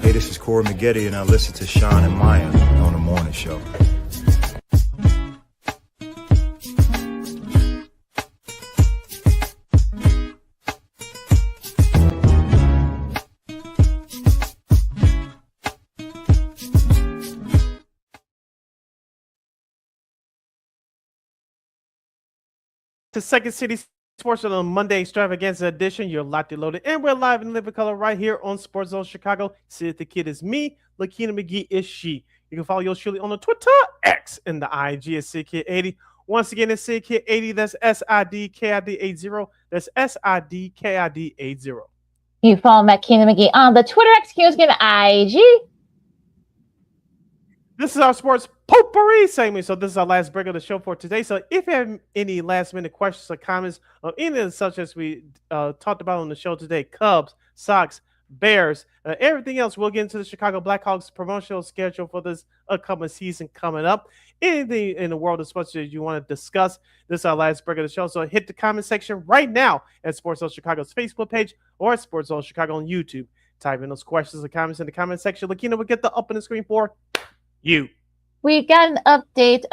S11: Hey, this is Corey McGee, and I listen to Sean and Maya on the morning show.
S1: To Second City Sports on a Monday extravaganza edition. You're locked and loaded, and we're live in living color right here on Sports Zone Chicago. See if the kid is me, LaKeena McGee is she. You can follow yours truly on the Twitter, X, and the IG at SidKid80. Once again, it's SidKid80. That's SIDKID80. That's SIDKID80.
S7: You follow LaKeena McGee on the Twitter, X, and IG.
S1: This is our sports potpourri segment. So this is our last break of the show for today. So if you have any last minute questions or comments on any of the subjects we talked about on the show today, Cubs, Sox, Bears, everything else, we'll get into the Chicago Blackhawks promotional schedule for this upcoming season coming up. Anything in the world of sports that you want to discuss, this is our last break of the show. So hit the comment section right now at Sports Zone Chicago's Facebook page or at Sports Zone Chicago on YouTube. Type in those questions and comments in the comment section. LaKeena will get the up on the screen for you.
S7: We got an update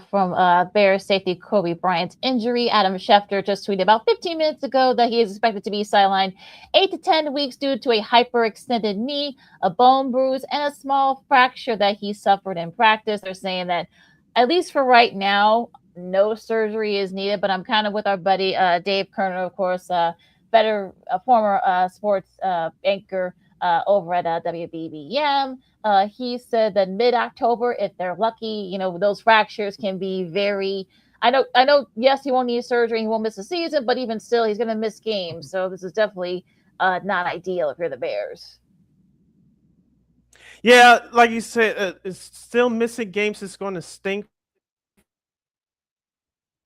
S7: from Bears safety Kobe Bryant's injury. Adam Schefter just tweeted about 15 minutes ago that he is expected to be sidelined 8 to 10 weeks due to a hyperextended knee, a bone bruise, and a small fracture that he suffered in practice. They're saying that, at least for right now, no surgery is needed, but I'm kind of with our buddy Dave Kerner, of course, better former sports anchor over at WBBM. He said that mid-October, if they're lucky, those fractures can be very. I know. Yes, he won't need surgery. He won't miss a season, but even still, he's going to miss games. So this is definitely not ideal if you're the Bears.
S1: Yeah, like you said, it's still missing games. It's going to stink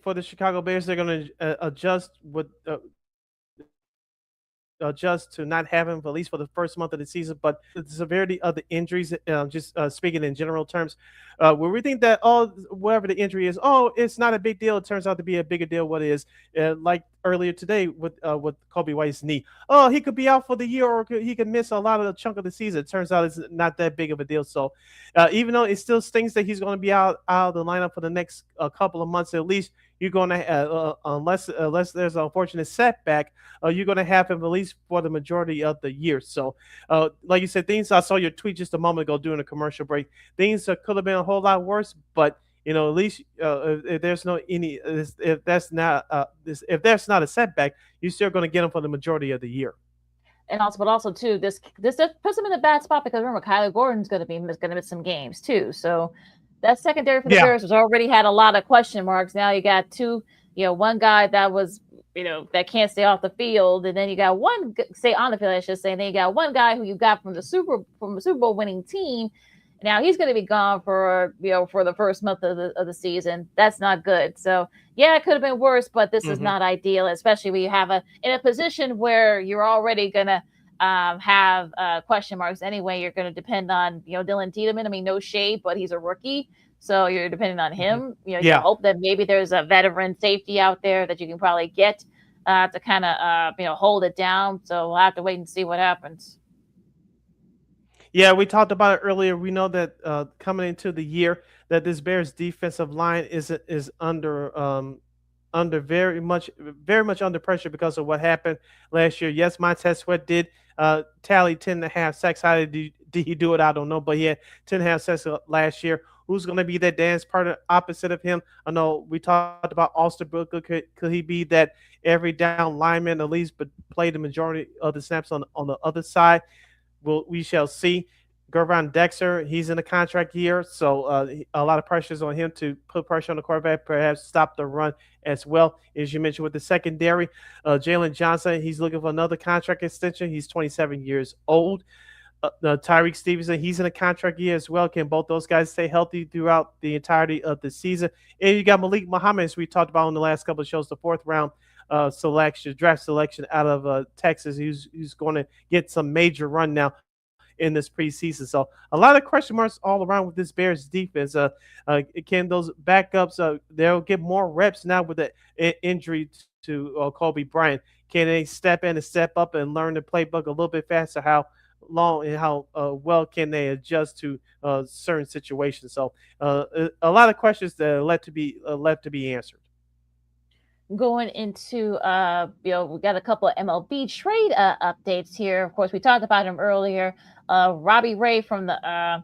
S1: for the Chicago Bears. They're going to adjust to not have him, at least for the first month of the season. But the severity of the injuries, just speaking in general terms, where we think that, whatever the injury is, it's not a big deal. It turns out to be a bigger deal. What it is, like earlier today with Coby White's knee. Oh, he could be out for the year, or he could miss a lot of the chunk of the season. It turns out it's not that big of a deal. So, even though it still stings that he's going to be out of the lineup for the next couple of months at least, you're going to unless there's an unfortunate setback, you're going to have him at least for the majority of the year. So, like you said, things, I saw your tweet just a moment ago during a commercial break. Things could have been a whole lot worse, but at least if there's no any if that's not if there's not a setback, you're still going to get him for the majority of the year.
S7: And also too, this puts him in a bad spot because remember, Kyler Gordon's going to miss some games too. So that secondary for the Bears has already had a lot of question marks. Now you got two, one guy that was, that can't stay off the field, and then you got one stay on the field, I should say. And then you got one guy who you got from the Super Bowl winning team. Now he's going to be gone for the first month of the season. That's not good. So yeah, it could have been worse, but this is not ideal, especially when you have in a position where you're already going to have question marks anyway. You're going to depend on Dylan Tiedemann. I mean, no shade, but he's a rookie, so you're depending on him. You hope that maybe there's a veteran safety out there that you can probably get to kind of hold it down. So we'll have to wait and see what happens.
S1: Yeah, we talked about it earlier. We know that coming into the year that this Bears defensive line is under very much under pressure because of what happened last year. Yes, Montez Sweat did tally 10.5 sacks. How did he do it? I don't know, but he had 10.5 sacks last year. Who's going to be that dance partner opposite of him? I know we talked about Austin Booker. Could he be that every down lineman at least, but play the majority of the snaps on the other side? We shall see. Gervon Dexter, he's in a contract year, so a lot of pressures on him to put pressure on the quarterback, perhaps stop the run as well. As you mentioned with the secondary, Jalen Johnson, he's looking for another contract extension. He's 27 years old. Tyreek Stevenson, he's in a contract year as well. Can both those guys stay healthy throughout the entirety of the season? And you got Malik Muhammad, as we talked about in the last couple of shows, the fourth round draft selection out of Texas. He's going to get some major run now in this preseason. So a lot of question marks all around with this Bears defense. Can those backups, they'll get more reps now with the injury to Coby Bryant. Can they step in and step up and learn the playbook a little bit faster? How long and how well can they adjust to certain situations? So a lot of questions that are left to be answered.
S7: Going into we got a couple of MLB trade updates here. Of course, we talked about him earlier. Robbie Ray from the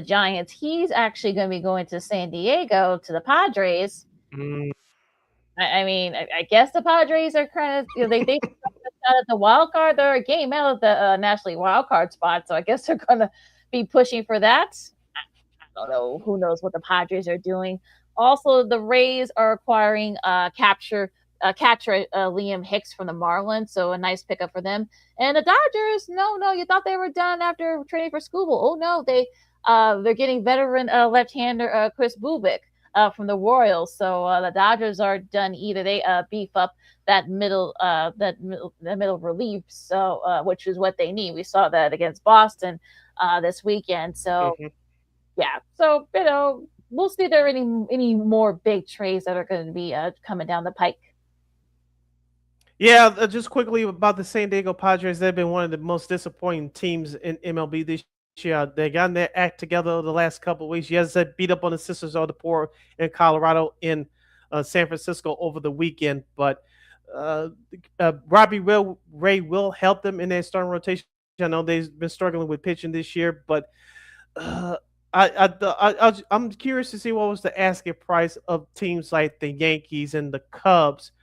S7: Giants, he's actually going to be going to San Diego to the Padres. I mean, I guess the Padres are kind of they out of the wild card. They're a game out of the National League wild card spot, so I guess they're going to be pushing for that. I don't know. Who knows what the Padres are doing? Also, the Rays are acquiring catcher Liam Hicks from the Marlins, so a nice pickup for them. And the Dodgers, no, you thought they were done after trading for Skubal. Oh no, they're getting veteran left-hander Chris Bubik from the Royals. So the Dodgers are done. Either they beef up that middle relief, so which is what they need. We saw that against Boston this weekend. So yeah, so we'll see if there are any more big trades that are going to be coming down the pike.
S1: Yeah, just quickly about the San Diego Padres. They've been one of the most disappointing teams in MLB this year. They got their act together the last couple of weeks. Yes, they beat up on the Sisters of the Poor in Colorado, in San Francisco over the weekend. But Robbie Ray will help them in their starting rotation. I know they've been struggling with pitching this year, but I'm curious to see what was the asking price of teams like the Yankees and the Cubs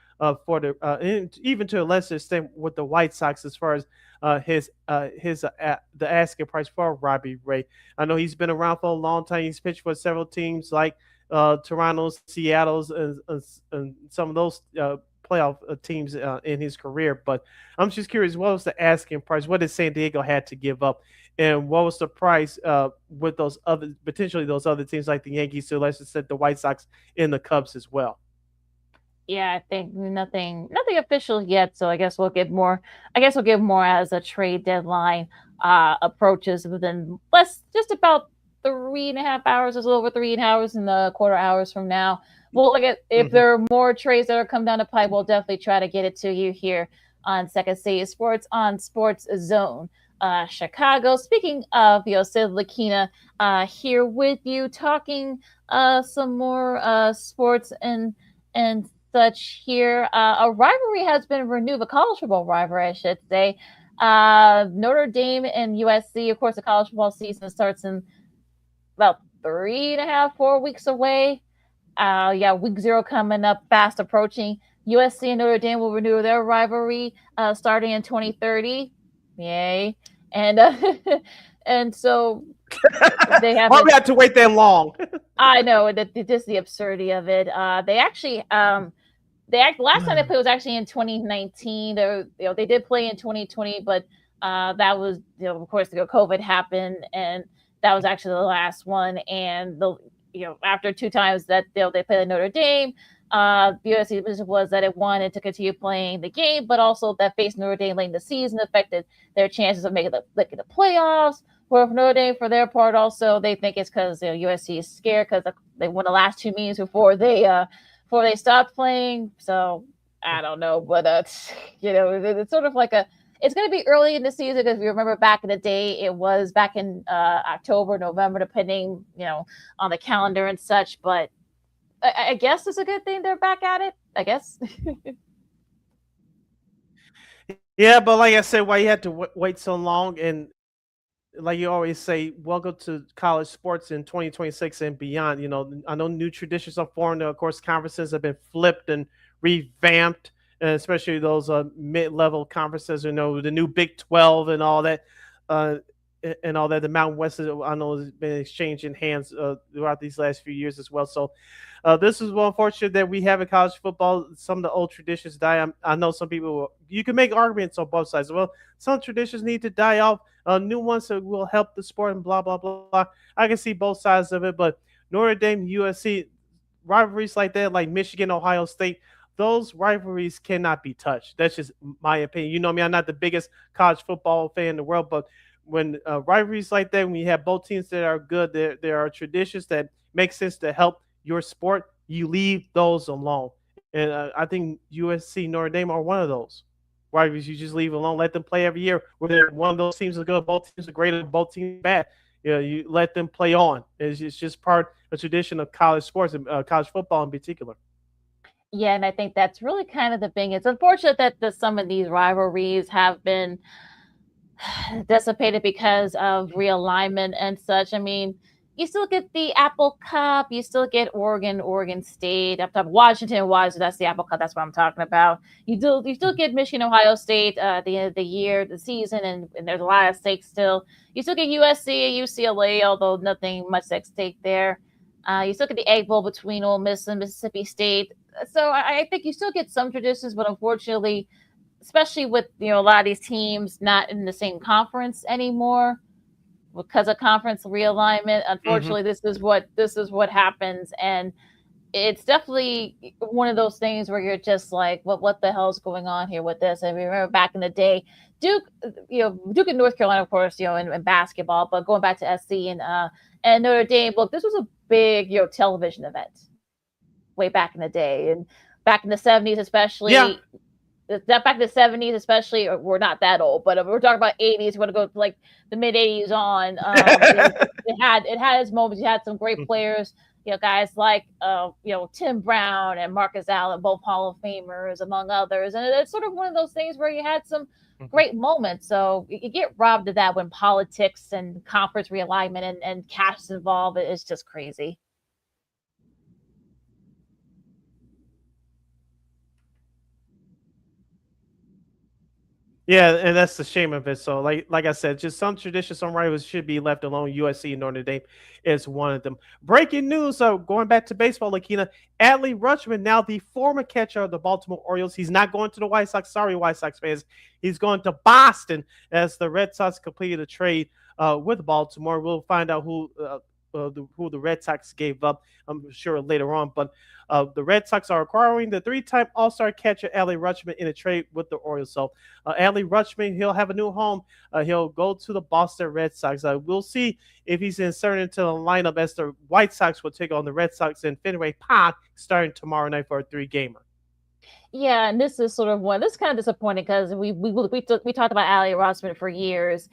S1: for the and even to a lesser extent with the White Sox as far as the asking price for Robbie Ray. I know he's been around for a long time. He's pitched for several teams like Toronto's, Seattle's, and some of those playoff teams in his career. But I'm just curious, what was the asking price? What did San Diego had to give up? And what was the price with those other potentially those other teams like the Yankees, so let's just say the White Sox and the Cubs as well?
S7: Yeah, I think nothing official yet. So I guess we'll get more. I guess we'll get more as a trade deadline approaches within just about 3.5 hours, a little over 3 hours and a quarter hours from now. We'll look at if there are more trades that are come down the pipe. We'll definitely try to get it to you here on Second City Sports on Sports Zone. Chicago. Speaking of, Sid LaKeena here with you, talking some more sports and such here. A rivalry has been renewed, a college football rivalry, I should say. Notre Dame and USC. Of course, the college football season starts in about 3.5, 4 weeks away. Week 0 coming up, fast approaching. USC and Notre Dame will renew their rivalry starting in 2030. Yay. And and so they have
S1: Why we have to wait that long?
S7: I know that just the absurdity of it. They actually last time they played was actually in 2019. They did play in 2020, but that was of course COVID happened, and that was actually the last one. And after 2 times that they played at Notre Dame, the USC's position was that it wanted to continue playing the game, but also that faced Notre Dame late in the season affected their chances of making the playoffs. Where for Notre Dame, for their part, also they think it's because USC is scared because they won the last 2 meetings before they stopped playing. So I don't know, but it's sort of like it's going to be early in the season because if you remember back in the day, it was back in October, November, depending on the calendar and such. But I guess it's a good thing they're back at it, I guess.
S1: Yeah, but like I said, why you had to wait so long, and like you always say, welcome to college sports in 2026 and beyond. I know new traditions are formed. Of course, conferences have been flipped and revamped, and especially those mid-level conferences. The new Big 12 and all that. The Mountain West, I know, has been exchanging hands throughout these last few years as well. So this is unfortunate that we have in college football. Some of the old traditions die. I know some people, you can make arguments on both sides. Well, some traditions need to die off. New ones that will help the sport and blah, blah, blah, blah. I can see both sides of it, but Notre Dame, USC, rivalries like that, like Michigan, Ohio State, those rivalries cannot be touched. That's just my opinion. You know me, I'm not the biggest college football fan in the world, but when rivalries like that, when you have both teams that are good, there are traditions that make sense to help your sport, you leave those alone. And I think USC, Notre Dame are one of those rivalries. You just leave alone, let them play every year. Whether one of those teams is good, both teams are great, and both teams are bad. You let them play on. It's just part of the tradition of college sports and college football in particular.
S7: Yeah, and I think that's really kind of the thing. It's unfortunate that some of these rivalries have been dissipated because of realignment and such. I mean, you still get the Apple Cup, you still get Oregon State, up top Washington, that's the Apple Cup, that's what I'm talking about. You still get Michigan, Ohio State at the end of the year, the season, and there's a lot at stake still. You still get USC and UCLA, although nothing much at stake there. You still get the Egg Bowl between Ole Miss and Mississippi State. So I think you still get some traditions, but unfortunately, especially with a lot of these teams not in the same conference anymore because of conference realignment. Unfortunately, this is what happens, and it's definitely one of those things where you're just like, what the hell is going on here with this? I remember back in the day, Duke in North Carolina, of course, in basketball, but going back to SC and Notre Dame, look, this was a big television event way back in the day, and back in the 70s especially. Yeah. Back in the 70s, especially, we're not that old, but if we're talking about 80s, we're going to go to like the mid 80s on. It had its moments. You had some great players guys like Tim Brown and Marcus Allen, both Hall of Famers, among others. And it's sort of one of those things where you had some great moments. So you get robbed of that when politics and conference realignment and cash is involved. It's just crazy.
S1: Yeah, and that's the shame of it. So, like I said, just some traditions, some rivals should be left alone. USC and Notre Dame is one of them. Breaking news. So, going back to baseball, LaKeena, Adley Rutschman, now the former catcher of the Baltimore Orioles, he's not going to the White Sox. Sorry, White Sox fans. He's going to Boston as the Red Sox completed a trade with Baltimore. We'll find out who the Red Sox gave up, I'm sure, later on. But the Red Sox are acquiring the three-time All-Star catcher Adley Rutschman in a trade with the Orioles. So Adley Rutschman, he'll have a new home. He'll go to the Boston Red Sox. We'll see if he's inserted into the lineup as the White Sox will take on the Red Sox in Fenway Park starting tomorrow night for a 3-gamer.
S7: Yeah, and this is sort of one. This is kind of disappointing because we talked about Adley Rutschman for years.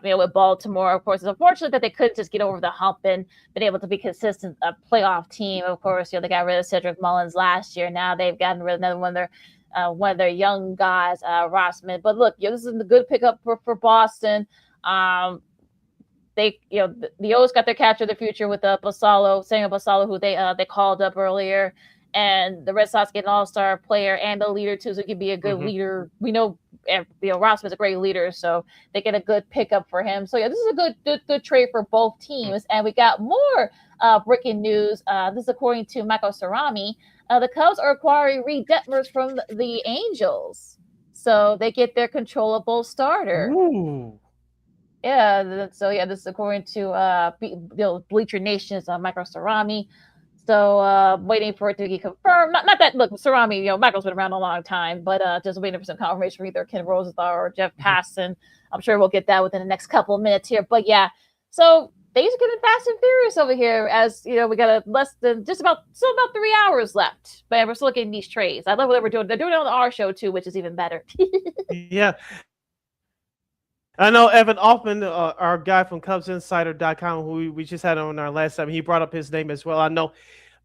S7: With Baltimore, of course, it's unfortunate that they couldn't just get over the hump and been able to be consistent a playoff team. Of course, they got rid of Cedric Mullins last year. Now they've gotten rid of another one of their young guys, Rutschman. But look, this is a good pickup for Boston. The O's got their catcher of the future with Samuel Basallo, who they called up earlier. And the Red Sox get an all-star player and a leader too, so he could be a good leader. We know, Rosman's a great leader, so they get a good pickup for him. So yeah, this is a good trade for both teams. And we got more breaking news. This is according to Michael Cerami. The Cubs are acquiring Reed Detmers from the Angels, so they get their controllable starter.
S1: Ooh.
S7: Yeah. So yeah, this is according to Bleacher Nation's Michael Cerami. So waiting for it to be confirmed. Not that, look, Cerami, Michael's been around a long time, but just waiting for some confirmation from either Ken Rosenthal or Jeff Passan. I'm sure we'll get that within the next couple of minutes here. But yeah, so things are getting fast and furious over here as, we got still about 3 hours left. But we're still looking at these trades. I love what they're doing. They're doing it on our show too, which is even better.
S1: Yeah. I know Evan Altman, our guy from CubsInsider.com, who we just had on our last time, he brought up his name as well. I know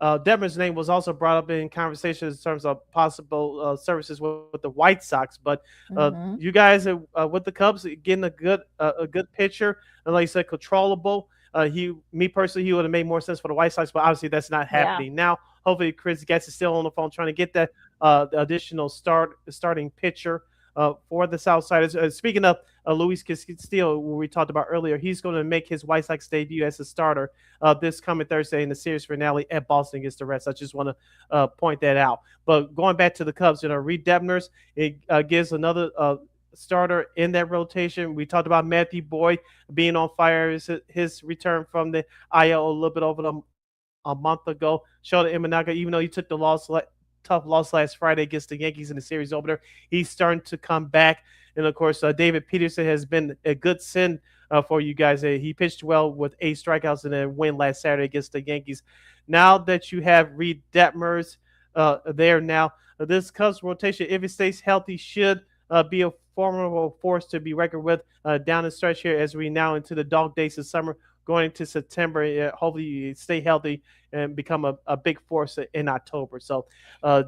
S1: Detmer's name was also brought up in conversations in terms of possible services with the White Sox. But you guys with the Cubs getting a good pitcher, and like you said, controllable. Me personally, he would have made more sense for the White Sox, but obviously that's not happening now. Hopefully, Chris Getz is still on the phone trying to get that additional starting pitcher for the Southsiders. Speaking of Luis Castillo, who we talked about earlier, he's going to make his White Sox debut as a starter this coming Thursday in the series finale at Boston against the Reds. I just want to point that out. But going back to the Cubs, Reed Detmers, it gives another starter in that rotation. We talked about Matthew Boyd being on fire. His return from the IL a little bit over a month ago. Shota Imanaga, even though he took the tough loss last Friday against the Yankees in the series opener, he's starting to come back. And of course, David Peterson has been a good send for you guys. He pitched well with 8 strikeouts in a win last Saturday against the Yankees. Now that you have Reed Detmers there now, this Cubs rotation, if it stays healthy, should be a formidable force to be reckoned with down the stretch here as we now into the dog days of summer, going into September. Hopefully you stay healthy and become a big force in October. So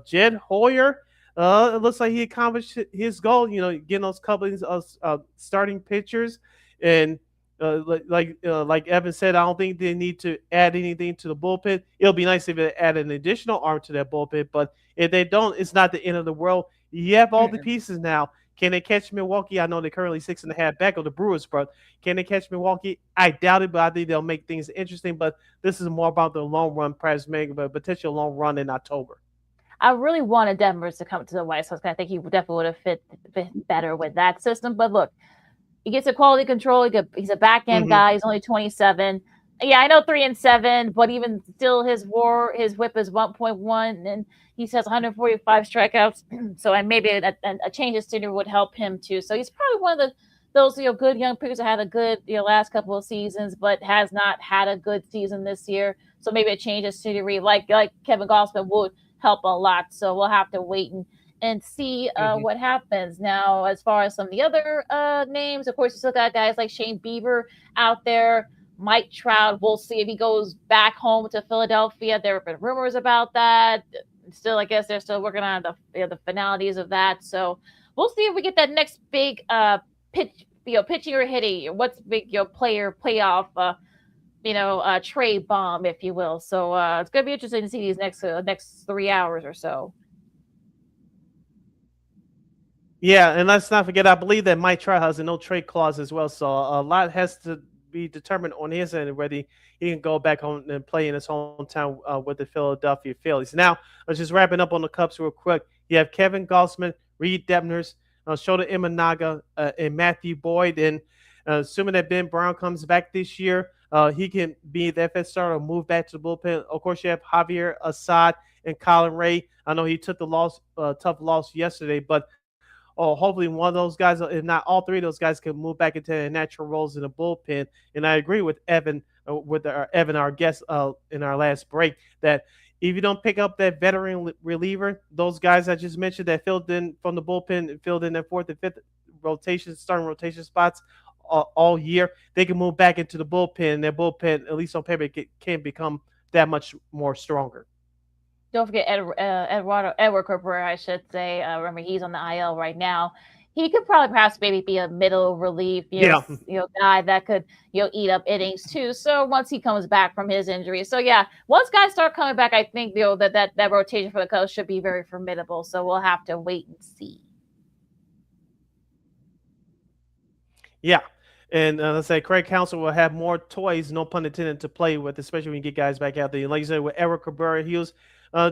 S1: Jed Hoyer, it looks like he accomplished his goal, getting those couple of starting pitchers. And like Evan said, I don't think they need to add anything to the bullpen. It'll be nice if they add an additional arm to that bullpen, but if they don't, it's not the end of the world. You have all the pieces now. Can they catch Milwaukee? I know they're currently 6.5 back of the Brewers, but can they catch Milwaukee? I doubt it, but I think they'll make things interesting. But this is more about the long run, perhaps making a potential long run in October.
S7: I really wanted Detmers to come to the White Sox. I think he definitely would have fit better with that system. But look, he gets a quality control. He's a back end guy. He's only 27. Yeah, I know 3-7, but even still, his WHIP is 1.1, and he has 145 strikeouts. So, and maybe a change of scenery would help him too. So he's probably one of those good young pitchers that had a good last couple of seasons, but has not had a good season this year. So maybe a change of scenery, like Kevin Gausman, would help a lot. So we'll have to wait and see what happens. Now, as far as some of the other names, of course, you still got guys like Shane Bieber out there. Mike Trout. We'll see if he goes back home to Philadelphia. There have been rumors about that. Still, I guess they're still working on the finalities of that. So we'll see if we get that next big pitching or hitting. What's big, player playoff, trade bomb, if you will. So it's gonna be interesting to see these next 3 hours or so.
S1: Yeah, and let's not forget, I believe that Mike Trout has a no trade clause as well. So a lot has to be determined on his end whether he can go back home and play in his hometown with the Philadelphia Phillies. Now, let's just wrapping up on the Cubs real quick. You have Kevin Gausman, Reed Debners, Shota Imanaga, and Matthew Boyd. And assuming that Ben Brown comes back this year, he can be the FS starter or move back to the bullpen. Of course, you have Javier Assad and Colin Ray. I know he took the tough loss yesterday, but hopefully one of those guys, if not all three of those guys, can move back into their natural roles in the bullpen. And I agree with Evan, our guest in our last break, that if you don't pick up that veteran reliever, those guys I just mentioned that filled in from the bullpen, filled in their fourth and fifth starting rotation spots all year, they can move back into the bullpen. And their bullpen, at least on paper, can become that much more stronger.
S7: Don't forget Edward Cabrera, I should say. Remember, he's on the IL right now. He could probably perhaps maybe be a middle relief, guy that could, eat up innings too. So once he comes back from his injury. So yeah, once guys start coming back, I think, that rotation for the Cubs should be very formidable. So we'll have to wait and see.
S1: Yeah. And let's say Craig Counsell will have more toys, no pun intended, to play with, especially when you get guys back out there. Like you said, with Edward Cabrera, he was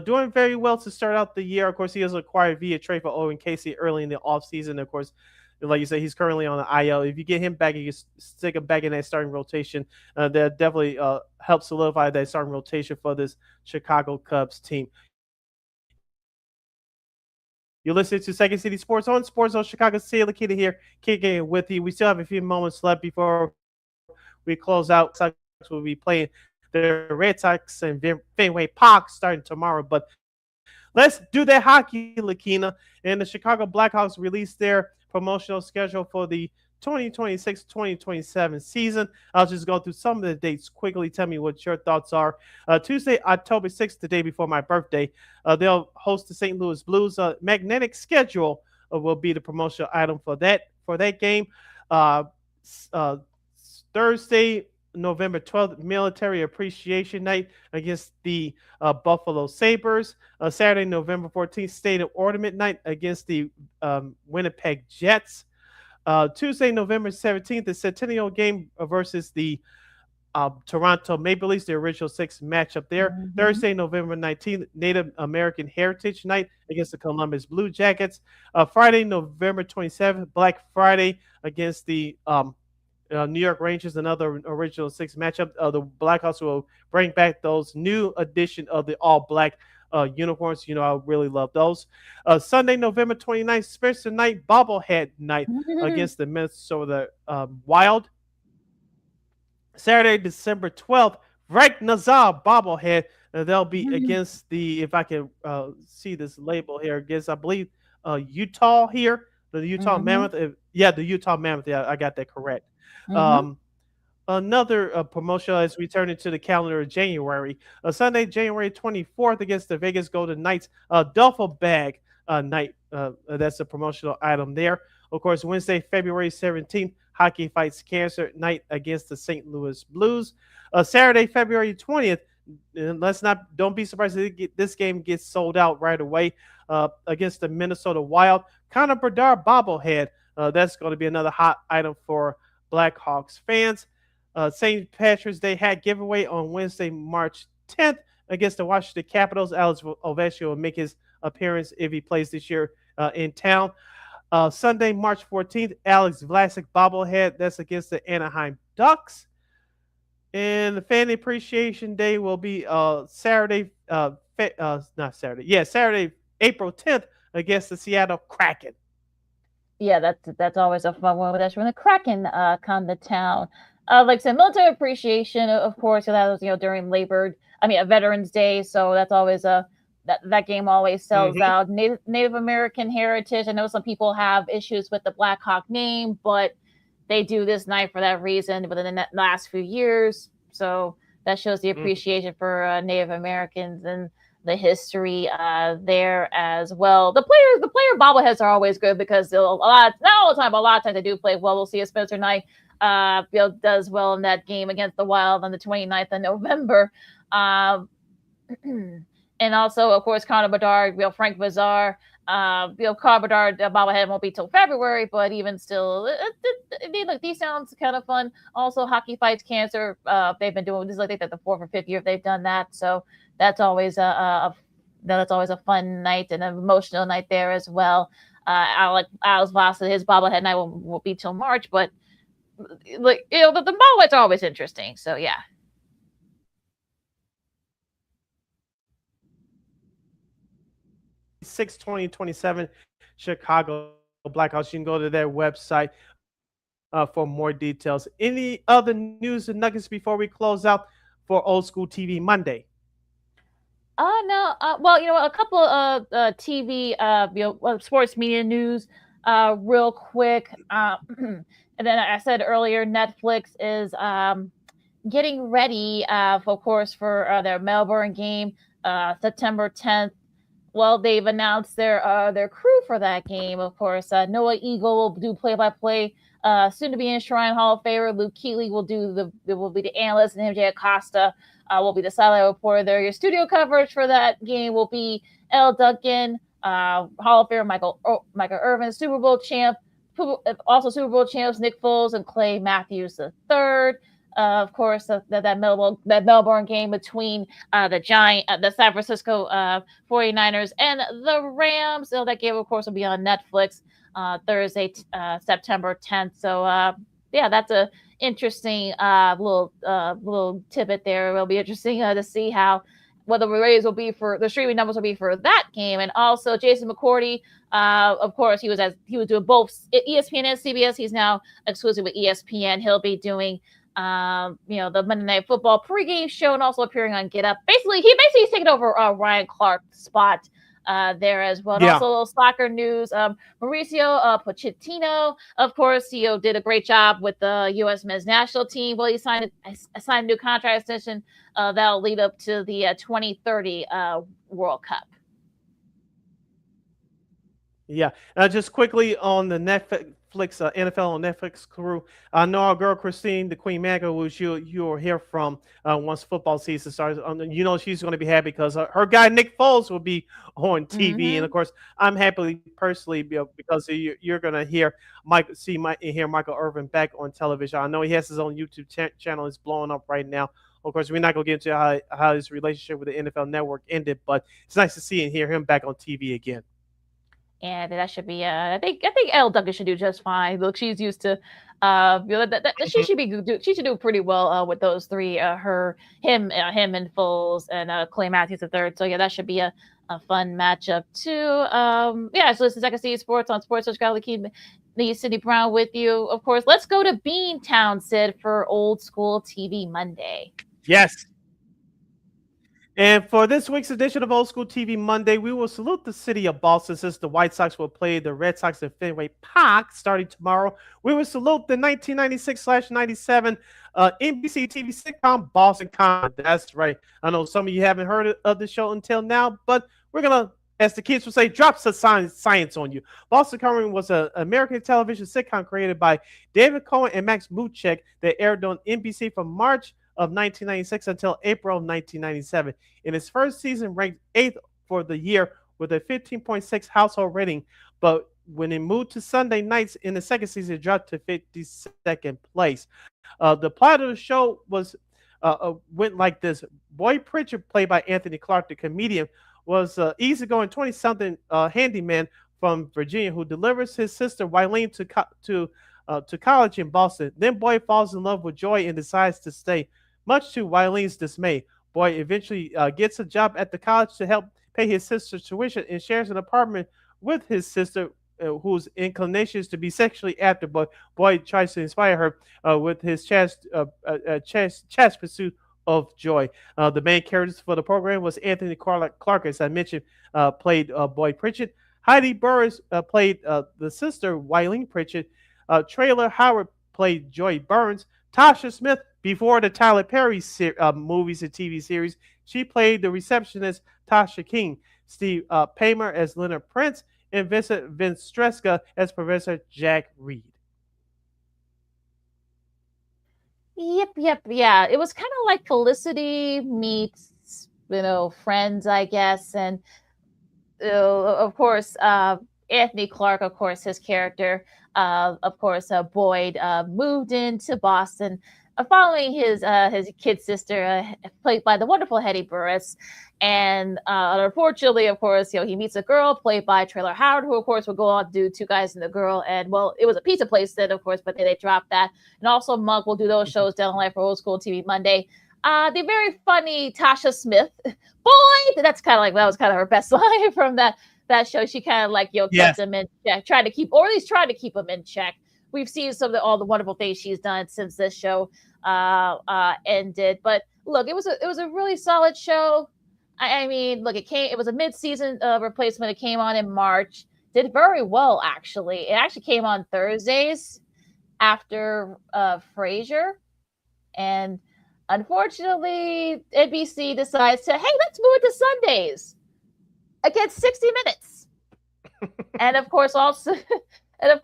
S1: doing very well to start out the year. Of course, he was acquired via trade for Owen Casey early in the offseason. Of course, like you said, he's currently on the IL. If you get him back, you can stick him back in that starting rotation. That definitely helps solidify that starting rotation for this Chicago Cubs team. You're listening to Second City Sports on Sports Zone Chicago. LaKeena here, kicking it with you. We still have a few moments left before we close out. Sox will be playing the Red Sox and Fenway Park starting tomorrow. But let's do that hockey, LaKeena. And the Chicago Blackhawks released their promotional schedule for the 2026-2027 season. I'll just go through some of the dates quickly. Tell me what your thoughts are. Tuesday, October 6th, the day before my birthday, they'll host the St. Louis Blues. Magnetic Schedule will be the promotional item for that game. Thursday, November 12th, Military Appreciation Night against the Buffalo Sabres. Saturday, November 14th, State of Ornament Night against the Winnipeg Jets. Tuesday, November 17th, the Centennial Game versus the Toronto Maple Leafs, the original six matchup there. Mm-hmm. Thursday, November 19th, Native American Heritage Night against the Columbus Blue Jackets. Friday, November 27th, Black Friday against the New York Rangers, another original six matchup. The Blackhawks will bring back those new edition of the all-black uniforms. I really love those. Sunday, November 29th, Spencer Knight bobblehead night against the Minnesota Wild. Saturday, December 12th, Frank Nazar bobblehead. They'll be against the, if I can see this label here, against, I believe, Utah here. The Utah Mammoth. The Utah Mammoth. Yeah, I got that correct. Another promotion as we turn into the calendar of January. Sunday, January 24th against the Vegas Golden Knights. Duffel bag night. That's a promotional item there. Of course, Wednesday, February 17th, Hockey Fights Cancer night against the St. Louis Blues. Saturday, February 20th. Don't be surprised if this game gets sold out right away against the Minnesota Wild. Connor Bedard bobblehead. That's going to be another hot item for Blackhawks fans. St. Patrick's Day hat giveaway on Wednesday, March 10th against the Washington Capitals. Alex Ovechkin will make his appearance if he plays this year in town. Sunday, March 14th, Alex Vlasic bobblehead. That's against the Anaheim Ducks. And the Fan Appreciation Day will be Saturday, Saturday, April 10th against the Seattle Kraken.
S7: Yeah, that's always a fun one. That's when the Kraken come to town. Like I said, military appreciation, of course, that was during Veterans Day. So that's always that game always sells out. Native American heritage. I know some people have issues with the Blackhawk name, but they do this night for that reason within the last few years. So that shows the appreciation for Native Americans and the history there as well. The player bobbleheads are always good because not all the time, but a lot of times they do play well. We'll see if Spencer Knight does well in that game against the Wild on the 29th of November. And also, of course, Connor Bedard, Frank Vazar, Connor Bedard bobblehead won't be till February, but even still, these sounds kind of fun. Also, Hockey Fights Cancer, they've been doing this. I think that the 4th or 5th year they've done that, so that's always a fun night and an emotional night there as well. Alex Voss, his bobblehead night won't be till March, but the bobbleheads are always interesting. So yeah.
S1: 6/20/27 Chicago Blackhawks. You can go to their website for more details. Any other news and nuggets before we close out for Old School TV Monday?
S7: No. Well, a couple of TV, sports media news, real quick. And then I said earlier, Netflix is getting ready, of course, for their Melbourne game, September 10th. Well, they've announced their crew for that game. Of course, Noah Eagle will do play-by-play. Soon to be enshrined Hall of Famer Luke Keeley will be the analyst, and MJ Acosta will be the sideline reporter there. Your studio coverage for that game will be L. Duncan, Hall of Famer Michael Irvin, Super Bowl champ, also Super Bowl champs Nick Foles and Clay Matthews III. Of course, that Melbourne game between the San Francisco 49ers and the Rams. So that game, of course, will be on Netflix Thursday, September 10th. So, that's a interesting little tidbit there. It'll be interesting to see what the ratings will be for the streaming numbers will be for that game. And also Jason McCourty, of course, he was doing both ESPN and CBS. He's now exclusive with ESPN. He'll be doing the Monday Night Football pregame show and also appearing on Get Up. He's taking over Ryan Clark's spot there as well. And also soccer news. Mauricio Pochettino, of course, did a great job with the U.S. men's national team. Well, he signed a new contract extension that'll lead up to the 2030 World Cup.
S1: Yeah. Just quickly on the Netflix NFL on Netflix crew. I know our girl Christine, the Queen Mega, which you'll hear from once football season starts. She's going to be happy because her guy Nick Foles will be on TV, and of course, I'm happy personally because you're going to hear Michael Irvin back on television. I know he has his own YouTube channel; it's blowing up right now. Of course, we're not going to get into how his relationship with the NFL Network ended, but it's nice to see and hear him back on TV again.
S7: And that should be. I think Elle Duncan should do just fine. Look, she's used to. She should be. She should do pretty well with those three. Him, and Foles, and Clay Matthews III. So yeah, that should be a fun matchup too. So this is Second City Sports on Sports Chicago. LaKeena, Sidney Brown with you. Of course, let's go to Beantown, Sid, for Old School TV Monday.
S1: Yes. And for this week's edition of Old School TV Monday, we will salute the city of Boston since the White Sox will play the Red Sox at Fenway Park starting tomorrow. We will salute the 1996/97 NBC TV sitcom Boston Common. That's right. I know some of you haven't heard of the show until now, but we're going to, as the kids would say, drop some science on you. Boston Common was an American television sitcom created by David Cohen and Max Muchek that aired on NBC from March of 1996 until April of 1997. In its first season, ranked 8th for the year with a 15.6 household rating, but when it moved to Sunday nights in the second season, it dropped to 52nd place. The plot of the show went like this. Boyd Pritchard, played by Anthony Clark, the comedian, was easygoing 20-something handyman from Virginia who delivers his sister Wileen to college in Boston. Then Boyd falls in love with Joy and decides to stay. Much to Wileen's dismay, Boyd eventually gets a job at the college to help pay his sister's tuition and shares an apartment with his sister, whose inclination is to be sexually active. But Boyd tries to inspire her with his chast pursuit of Joy. The main characters for the program was Anthony Clark, as I mentioned, played Boyd Pritchard. Heidi Burris played the sister, Wileen Pritchard. Trailer Howard played Joy Burns. Tasha Smith, before the Tyler Perry movies and TV series, she played the receptionist Tasha King. Steve Paymer as Leonard Prince, and Vincent Vinstreska as Professor Jack Reed.
S7: Yep. Yeah, it was kind of like Felicity meets, Friends, I guess, and of course, Anthony Clark, of course, his character, of course, Boyd, moved into Boston following his kid sister, played by the wonderful Hetty Burris. And unfortunately, of course, he meets a girl played by Traylor Howard, who, of course, will go on to do Two Guys and a Girl. And, well, it was a pizza place then, of course, but then they dropped that. And also, Monk will do those shows down the line for Old School TV Monday. The very funny Tasha Smith, Boyd, that was kind of her best line from that show. She kind of kept him in check, tried to keep him in check. We've seen all the wonderful things she's done since this show ended. But look, it was a really solid show. I mean, look, it was a mid-season replacement. It came on in March. Did very well, actually. It actually came on Thursdays after Frasier. And unfortunately, NBC decides to, hey, let's move it to Sundays against 60 Minutes. And of course,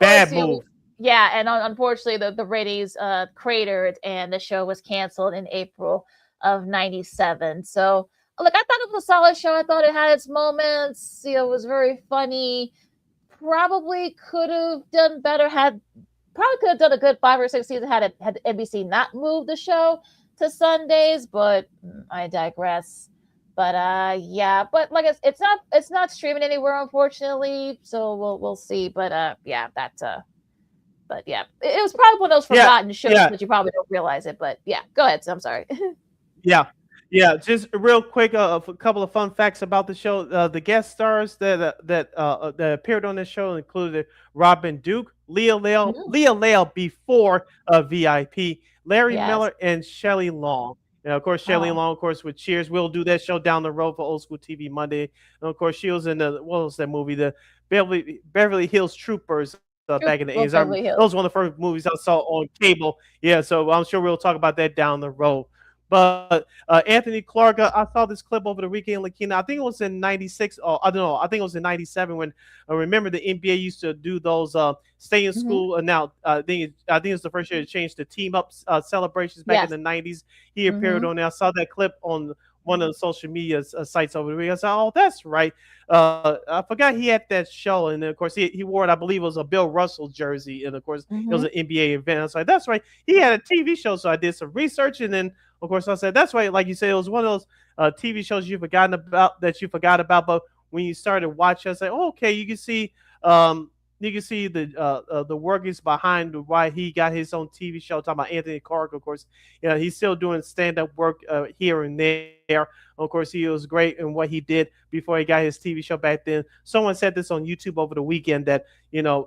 S1: bad move.
S7: Yeah, and unfortunately, the ratings cratered, and the show was canceled in April of '97. So, look, I thought it was a solid show. I thought it had its moments. It was very funny. Probably could have done better. Probably could have done a good 5 or 6 seasons had NBC not moved the show to Sundays. But I digress. But but like it's not streaming anywhere, unfortunately. So we'll see. But But yeah, it was probably one of those forgotten shows that you probably don't realize it. But yeah, go ahead. So I'm sorry.
S1: Yeah. Just real quick, a couple of fun facts about the show. The guest stars that appeared on this show included Robin Duke, Leah Lale before VIP, Larry Miller, and Shelley Long. And of course, Shelley Long, of course, with Cheers. We'll do that show down the road for Old School TV Monday. And of course, she was in what was that movie? The Beverly Hills Troopers. Back in the 80s. That was one of the first movies I saw on cable. Yeah, so I'm sure we'll talk about that down the road. But Anthony Clark, I saw this clip over the weekend, LaKeena. I think it was in 96. Or I don't know. I think it was in 97 when I remember the NBA used to do those stay in school. And now I think it's the first year to change the team up celebrations back in the 90s. He appeared on there. I saw that clip on one of the social media sites over the weekend. I said, oh, that's right. I forgot he had that show. And then, of course, he wore it, I believe it was a Bill Russell jersey. And, of course, it was an NBA event. I was like, that's right. He had a TV show. So I did some research. And then, of course, I said, that's right. Like you said, it was one of those TV shows you forgot about. But when you started watching, I was like, oh, okay, you can see the workings behind why he got his own TV show. Talking about Anthony Clark, of course, he's still doing stand-up work here and there. Of course, he was great in what he did before he got his TV show back then. Someone said this on YouTube over the weekend that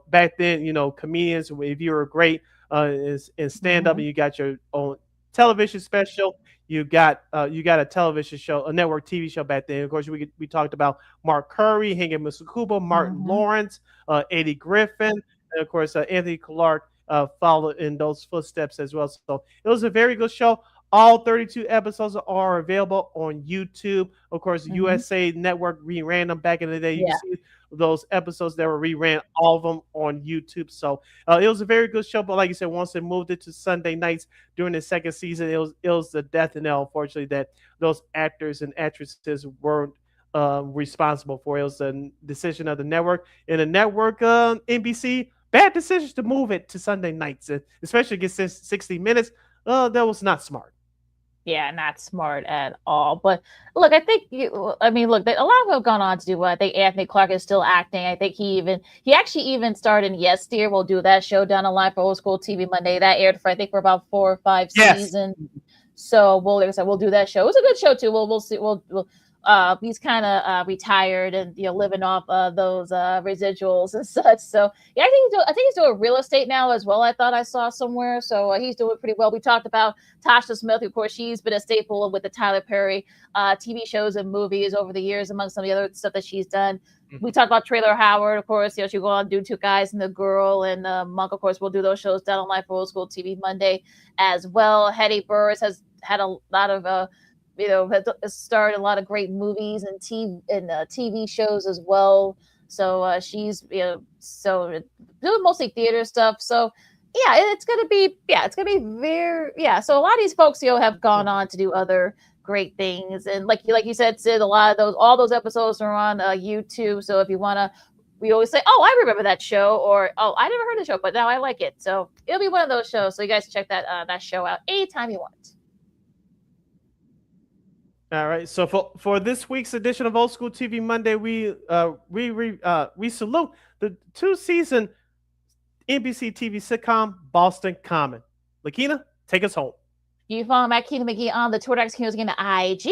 S1: back then, comedians, if you were great in stand-up and you got your own television special, you got a television show, a network TV show back then. Of course, we talked about Mark Curry, hanging with Skubal, Martin Lawrence, Eddie Griffin, and of course Anthony Clark followed in those footsteps as well. So it was a very good show. All 32 episodes are available on YouTube. Of course, USA Network reran them back in the day. You can see those episodes that were reran, all of them on YouTube. So it was a very good show. But like you said, once they moved it to Sunday nights during the second season, it was the death knell, unfortunately, that those actors and actresses weren't responsible for. It was a decision of the network. And the network, NBC, bad decisions to move it to Sunday nights, especially against 60 Minutes. That was not smart.
S7: Yeah, not smart at all. But look, I think a lot of them have gone on to do well. I think Anthony Clark is still acting. I think he actually even starred in Yes Dear. We'll do that show down the line for Old School TV Monday. That aired for I think for about 4 or 5 seasons. So we'll do that show. It was a good show too. We'll see. He's kind of retired and living off those residuals and such. So yeah, I think he's doing real estate now as well. I thought I saw somewhere. So he's doing pretty well. We talked about Tasha Smith, of course. She's been a staple with the Tyler Perry TV shows and movies over the years, among some of the other stuff that she's done. we talked about Trailer Howard, of course. She'll go on Do Two Guys and the Girl, and Monk, of course, will do those shows down on Life for Old School TV Monday as well. Hetty Burris has had a lot of, has starred a lot of great movies and TV shows as well. So she's, so doing mostly theater stuff. So yeah, it's gonna be very, So a lot of these folks, have gone on to do other great things, and like you said, Sid, all those episodes are on YouTube. So if you wanna, we always say, "Oh, I remember that show," or "Oh, I never heard the show, but now I like it." So it'll be one of those shows. So you guys check that show out anytime you want.
S1: All right. So for this week's edition of Old School TV Monday, we salute the 2-season NBC TV sitcom Boston Common. LaKeena, take us home.
S7: You can follow McGee McGee on the Twitter, X, again, the IG.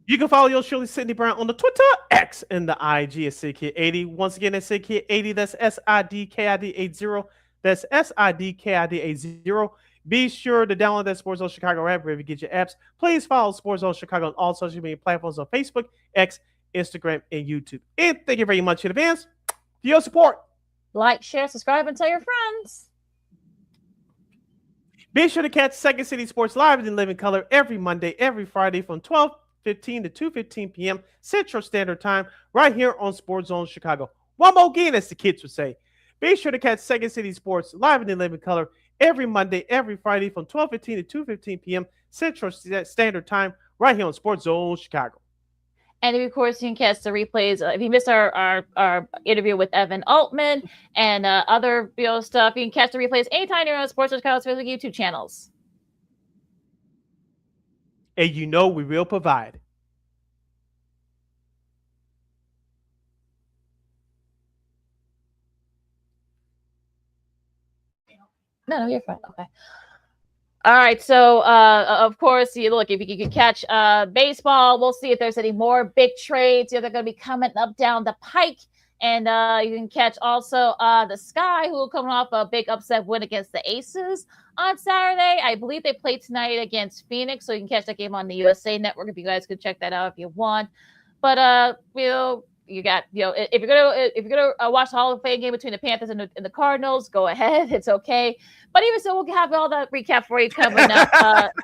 S1: You can follow yours truly, Sidney Brown, on the Twitter, X, and the IG at SidKid80. Once again, that's SidKid80. That's SIDKID80. That's SIDKID80. Be sure to download that Sports Zone Chicago app wherever you get your apps. Please follow Sports Zone Chicago on all social media platforms on Facebook, X, Instagram, and YouTube. And thank you very much in advance for your support.
S7: Like, share, subscribe, and tell your friends.
S1: Be sure to catch Second City Sports Live in living color every Monday, every Friday from 12:15 to 2:15 p.m. Central Standard Time right here on Sports Zone Chicago. One more again, as the kids would say. Be sure to catch Second City Sports Live in living color every Monday, every Friday from 12:15 to 2:15 p.m. Central Standard Time right here on Sports Zone Chicago.
S7: And of course, you can catch the replays. If you missed our interview with Evan Altman and other stuff, you can catch the replays anytime you're on Sports Chicago's Facebook YouTube channels.
S1: And we will provide.
S7: No, you're fine. Okay. All right, so of course, if you can catch baseball, we'll see if there's any more big trades. They're going to be coming up down the pike, and you can catch also the Sky, who will come off a big upset win against the Aces on Saturday. I believe they play tonight against Phoenix, so you can catch that game on the USA Network if you guys could check that out if you want. But you got, if you're gonna watch the Hall of Fame game between the Panthers and the Cardinals, go ahead. It's okay. But even so, we'll have all that recap for you coming up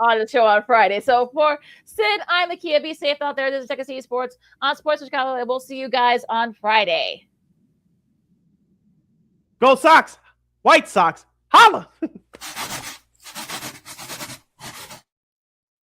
S7: on the show on Friday. So for Sid, I'm LaKeena. Be safe out there. This is Second City Sports on Sports Chicago, and we'll see you guys on Friday.
S1: Go Sox! White Sox! Holla!